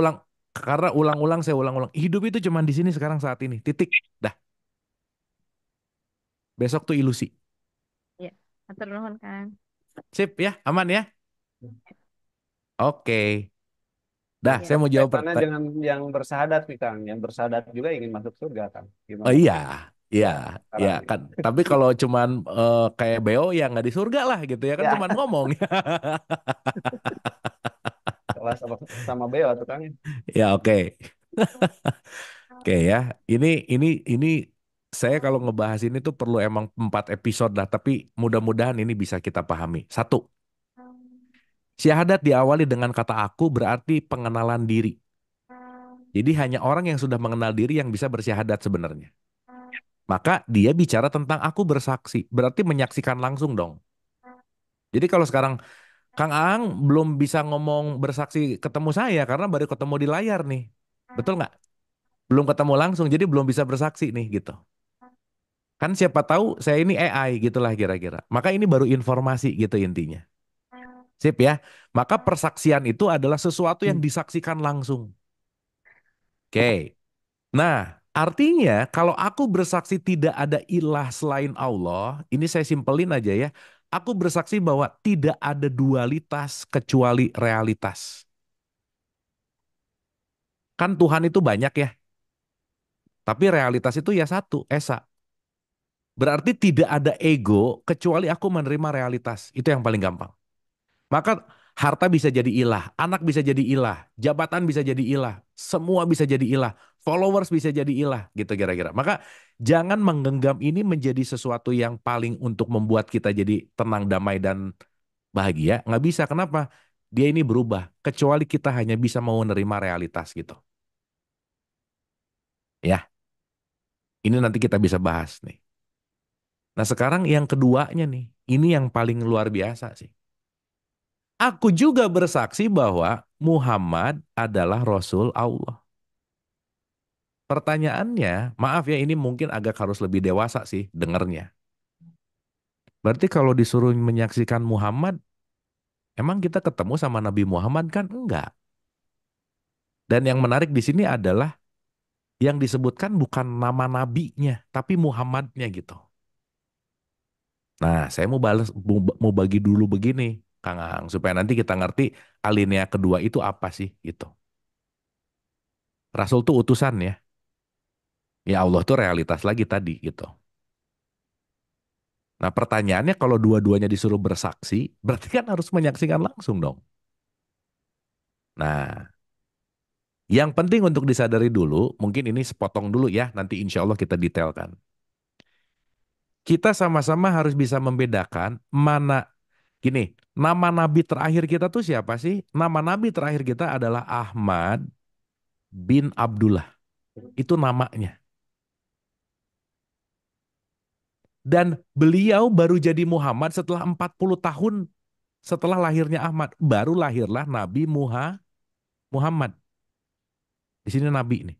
ulang-ulang saya ulang-ulang. Hidup itu cuma di sini sekarang saat ini. Titik. Dah. Besok tuh ilusi. Iya. Atur nuhun, Kang. Sip ya, aman ya? Oke. Dah, Iya. saya mau jawab Kaitannya dengan yang bersahadat nih Kang, yang bersahadat juga ingin masuk surga Kang. Oh Gimana iya, tuh? iya, Ya, iya sekarang nih. kan. Tapi kalau cuman kayak Beo ya nggak di surga lah gitu ya kan Ya, cuman ngomong. salah sama, sama Beo tuh Kang. Ya oke. Oke ya. Ini saya kalau ngebahas ini tuh perlu emang 4 episode lah, tapi mudah-mudahan ini bisa kita pahami. Satu, syahadat diawali dengan kata aku berarti pengenalan diri. Jadi hanya orang yang sudah mengenal diri yang bisa bersyahadat sebenarnya. Maka dia bicara tentang aku bersaksi, berarti menyaksikan langsung dong. Jadi kalau sekarang Kang Aang belum bisa ngomong bersaksi ketemu saya karena baru ketemu di layar nih. Betul nggak? Belum ketemu langsung, jadi belum bisa bersaksi nih gitu. Kan siapa tahu saya ini AI gitulah kira-kira. Maka ini baru informasi gitu intinya. Sip ya. Maka persaksian itu adalah sesuatu yang disaksikan langsung. Oke. Nah, artinya kalau aku bersaksi tidak ada ilah selain Allah, ini saya simpelin aja ya. Aku bersaksi bahwa tidak ada dualitas kecuali realitas. Kan Tuhan itu banyak ya, tapi realitas itu ya satu, Esa. Berarti tidak ada ego kecuali aku menerima realitas. Itu yang paling gampang. Maka harta bisa jadi ilah, anak bisa jadi ilah, jabatan bisa jadi ilah, semua bisa jadi ilah, followers bisa jadi ilah, gitu kira-kira. Maka jangan menggenggam ini menjadi sesuatu yang paling untuk membuat kita jadi tenang, damai, dan bahagia. Nggak bisa, kenapa? Dia ini berubah, kecuali kita hanya bisa mau menerima realitas gitu. Ya, ini nanti kita bisa bahas nih. Nah sekarang yang keduanya nih, ini yang paling luar biasa sih. Aku juga bersaksi bahwa Muhammad adalah Rasul Allah. Pertanyaannya, maaf ya ini mungkin agak harus lebih dewasa sih dengernya. Berarti kalau disuruh menyaksikan Muhammad, emang kita ketemu sama Nabi Muhammad kan? Enggak. Dan yang menarik di sini adalah yang disebutkan bukan nama nabinya, tapi Muhammadnya gitu. Nah, saya mau balas, mau bagi dulu begini, Kang Ang, supaya nanti kita ngerti alinea kedua itu apa sih gitu. Rasul tuh utusan ya. Ya Allah tuh realitas lagi tadi gitu. Nah pertanyaannya kalau dua-duanya disuruh bersaksi, berarti kan harus menyaksikan langsung dong. Nah, yang penting untuk disadari dulu, mungkin ini sepotong dulu ya, nanti insya Allah kita detailkan. Kita sama-sama harus bisa membedakan mana, gini, nama nabi terakhir kita tuh siapa sih? Nama nabi terakhir kita adalah Ahmad bin Abdullah. Itu namanya. Dan beliau baru jadi Muhammad setelah 40 tahun Setelah lahirnya Ahmad, baru lahirlah Nabi Muhammad. Di sini Nabi nih.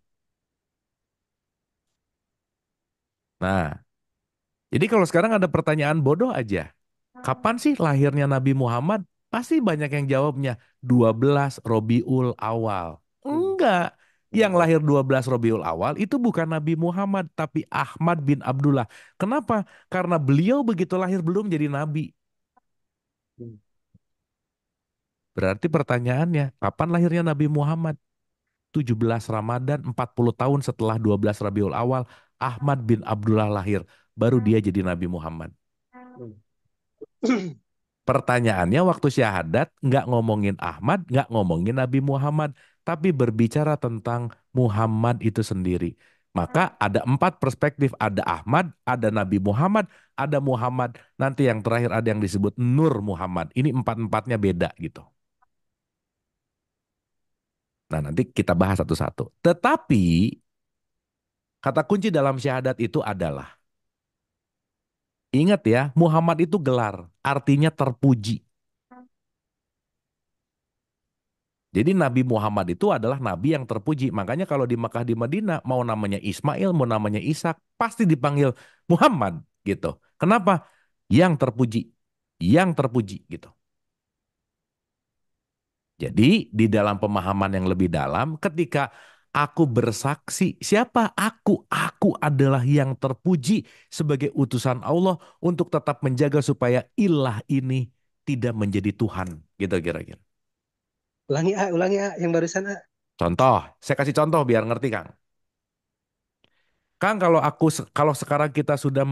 Nah, jadi kalau sekarang ada pertanyaan bodoh aja. Kapan sih lahirnya Nabi Muhammad? Pasti banyak yang jawabnya 12 Robiul Awal. Enggak. Yang lahir 12 Robiul Awal itu bukan Nabi Muhammad, tapi Ahmad bin Abdullah. Kenapa? Karena beliau begitu lahir belum jadi nabi. Berarti pertanyaannya, kapan lahirnya Nabi Muhammad? 17 Ramadan, 40 tahun setelah 12 Rabiul Awal, Ahmad bin Abdullah lahir. Baru dia jadi Nabi Muhammad. Pertanyaannya waktu syahadat nggak ngomongin Ahmad, nggak ngomongin Nabi Muhammad, tapi berbicara tentang Muhammad itu sendiri. Maka ada 4 perspektif, ada Ahmad, ada Nabi Muhammad, ada Muhammad, nanti yang terakhir ada yang disebut Nur Muhammad. Ini 4-4-nya beda gitu. Nah nanti kita bahas satu-satu. Tetapi kata kunci dalam syahadat itu adalah, ingat ya, Muhammad itu gelar, artinya terpuji. Jadi Nabi Muhammad itu adalah Nabi yang terpuji. Makanya kalau di Makkah di Madinah, mau namanya Ismail, mau namanya Ishak, pasti dipanggil Muhammad gitu. Kenapa? Yang terpuji. Yang terpuji gitu. Jadi di dalam pemahaman yang lebih dalam, ketika aku bersaksi, siapa aku? Aku adalah yang terpuji sebagai utusan Allah untuk tetap menjaga supaya ilah ini tidak menjadi Tuhan. Gitu kira-kira. Ulangi A, yang barusan A. Contoh, saya kasih contoh biar ngerti Kang. Kang, kalau sekarang kita sudah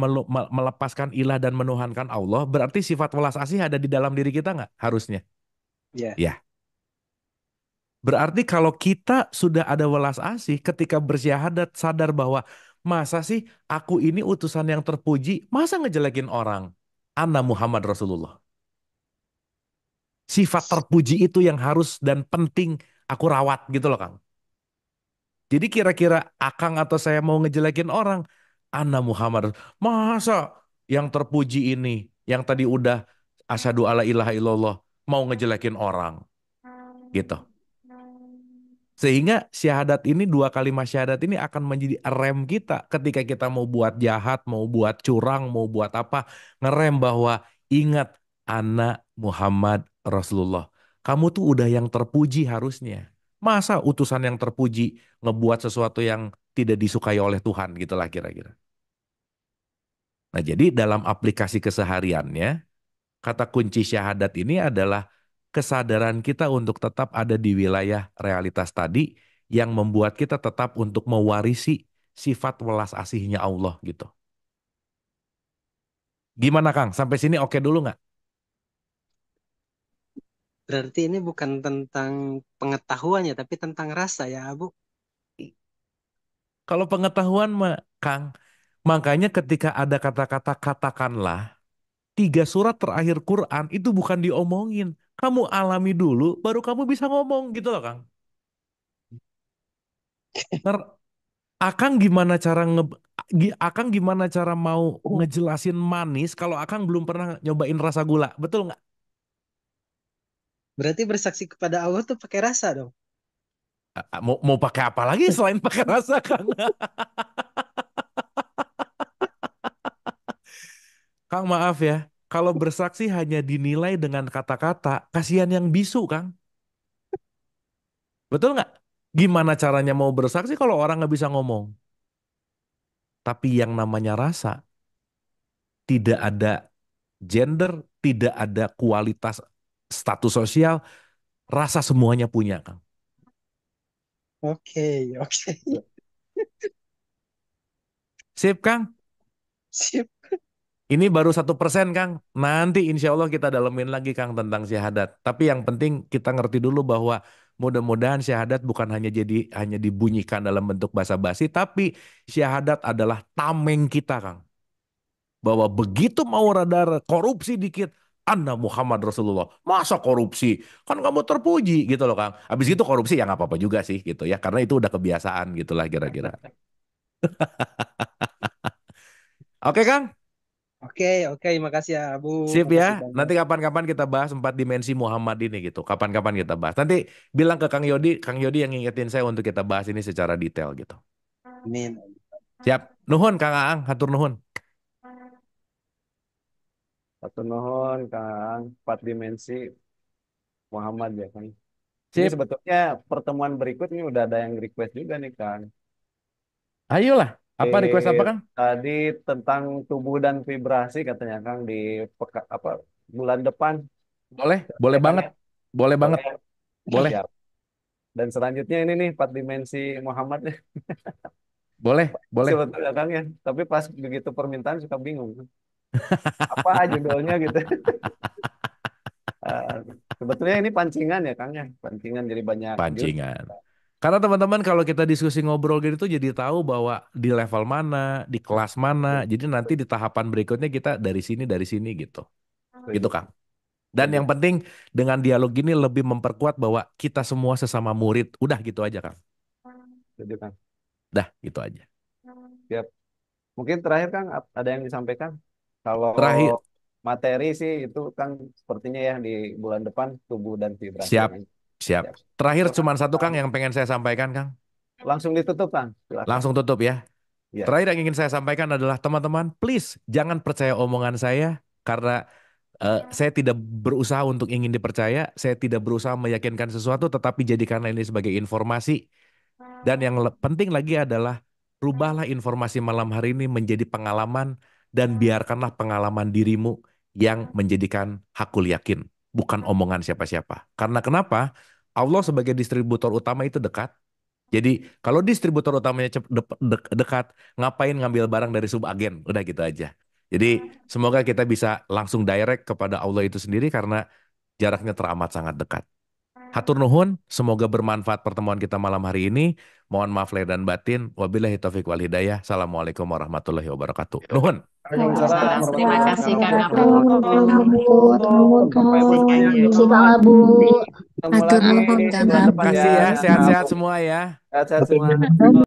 melepaskan ilah dan menuhankan Allah, berarti sifat welas asih ada di dalam diri kita nggak? Harusnya. Ya. Ya. Berarti kalau kita sudah ada welas asih ketika bersyahadat sadar bahwa masa sih aku ini utusan yang terpuji, masa ngejelekin orang? Ana Muhammad Rasulullah. Sifat terpuji itu yang harus dan penting aku rawat gitu loh Kang. Jadi kira-kira Akang atau saya mau ngejelekin orang, Ana Muhammad. Masa yang terpuji ini, yang tadi udah asyhadu alla ilaha illallah, mau ngejelekin orang? Gitu. Sehingga syahadat ini, 2 kalimat syahadat ini akan menjadi rem kita ketika kita mau buat jahat, mau buat curang, mau buat apa. Ngerem bahwa ingat Ana Muhammad Rasulullah. Kamu tuh udah yang terpuji harusnya. Masa utusan yang terpuji ngebuat sesuatu yang tidak disukai oleh Tuhan gitulah kira-kira. Nah jadi dalam aplikasi kesehariannya, kata kunci syahadat ini adalah kesadaran kita untuk tetap ada di wilayah realitas tadi yang membuat kita tetap untuk mewarisi sifat welas asihnya Allah gitu. Gimana Kang? Sampai sini oke dulu nggak? Berarti ini bukan tentang pengetahuannya, tapi tentang rasa ya, Abu. Kalau pengetahuan mah Kang, makanya ketika ada kata-kata katakanlah, 3 surat terakhir Quran itu bukan diomongin. Kamu alami dulu, baru kamu bisa ngomong gitu loh Kang. Akang gimana cara Akang gimana cara mau ngejelasin manis kalau Akang belum pernah nyobain rasa gula, betul nggak? Berarti bersaksi kepada Allah tuh pakai rasa dong. Mau pakai apa lagi selain pakai rasa Kang? Kang maaf ya, kalau bersaksi hanya dinilai dengan kata-kata, kasihan yang bisu Kang. Betul nggak? Gimana caranya mau bersaksi kalau orang nggak bisa ngomong? Tapi yang namanya rasa, tidak ada gender, tidak ada kualitas status sosial, rasa semuanya punya, Kang. Oke. Sip, Kang. Sip. Ini baru 1%, Kang. Nanti insya Allah kita dalemin lagi, Kang, tentang syahadat. Tapi yang penting kita ngerti dulu bahwa mudah-mudahan syahadat bukan hanya dibunyikan dalam bentuk basa-basi, tapi syahadat adalah tameng kita, Kang. Bahwa begitu mau rada korupsi dikit, Anda Muhammad Rasulullah. Masa korupsi? Kan kamu terpuji gitu loh Kang. Habis itu korupsi ya nggak apa-apa juga sih gitu ya. Karena itu udah kebiasaan gitulah kira-kira. Oke Kang? Oke, makasih ya Abu, Sip makasih ya. banyak. Nanti kapan-kapan kita bahas 4 dimensi Muhammad ini gitu. Kapan-kapan kita bahas. Nanti bilang ke Kang Yodi yang ngingetin saya untuk kita bahas ini secara detail gitu. Amin. Siap. Nuhun Kang Aang, hatur nuhun. Satu nuhun Kang, 4 dimensi Muhammad ya Kang. Ini Sip. sebetulnya pertemuan berikut ini udah ada yang request juga nih Kang. Ayolah. Apa request apa Kang? Tadi tentang tubuh dan vibrasi katanya Kang di bulan depan. Boleh, boleh Ya, Kang, banget. ya? Boleh banget. Boleh. Boleh. Siap. Dan selanjutnya ini nih 4 dimensi Muhammad nih. Boleh, boleh. Sebetulnya Kang ya. Tapi pas begitu permintaan suka bingung. Apa judulnya gitu. Eh, Sebetulnya ini pancingan ya Kang ya. Pancingan jadi banyak judul. Pancingan. Karena teman-teman kalau kita diskusi ngobrol gitu tuh jadi tahu bahwa di level mana, di kelas mana. Jadi nanti di tahapan berikutnya kita dari sini gitu. Gitu Kang. Dan yang penting dengan dialog ini lebih memperkuat bahwa kita semua sesama murid. Udah gitu aja Kang. Setuju, Kang. Dah gitu aja. Siap. Mungkin terakhir Kang ada yang disampaikan. Kalau Terakhir. materi sih itu Kang sepertinya ya di bulan depan tubuh dan vibrasi. Siap. Siap. Terakhir cuma satu Kang yang pengen saya sampaikan Kang. Langsung ditutup Kang. Silakan. Langsung tutup ya. Ya. Terakhir yang ingin saya sampaikan adalah teman-teman, please jangan percaya omongan saya karena saya tidak berusaha untuk ingin dipercaya, saya tidak berusaha meyakinkan sesuatu, tetapi jadikanlah ini sebagai informasi. Dan yang penting lagi adalah rubahlah informasi malam hari ini menjadi pengalaman dan biarkanlah pengalaman dirimu yang menjadikan hakul yakin, bukan omongan siapa-siapa. Karena kenapa? Allah sebagai distributor utama itu dekat. Jadi kalau distributor utamanya dekat, ngapain ngambil barang dari subagen? Udah gitu aja. Jadi semoga kita bisa langsung direct kepada Allah itu sendiri karena jaraknya teramat sangat dekat. Hatur nuhun, semoga bermanfaat pertemuan kita malam hari ini. Mohon maaf lahir dan batin. Wabillahi taufiq wal hidayah. Assalamualaikum warahmatullahi wabarakatuh. Nuhun. Waalaikumsalam. Terima kasih Kang Abu. Terima kasih Kang Abu. Ketemu lagi Atur nuhun, Kang bulan Abu. depan Makasih ya, ya. sehat-sehat semua ya. Sehat-sehat semua.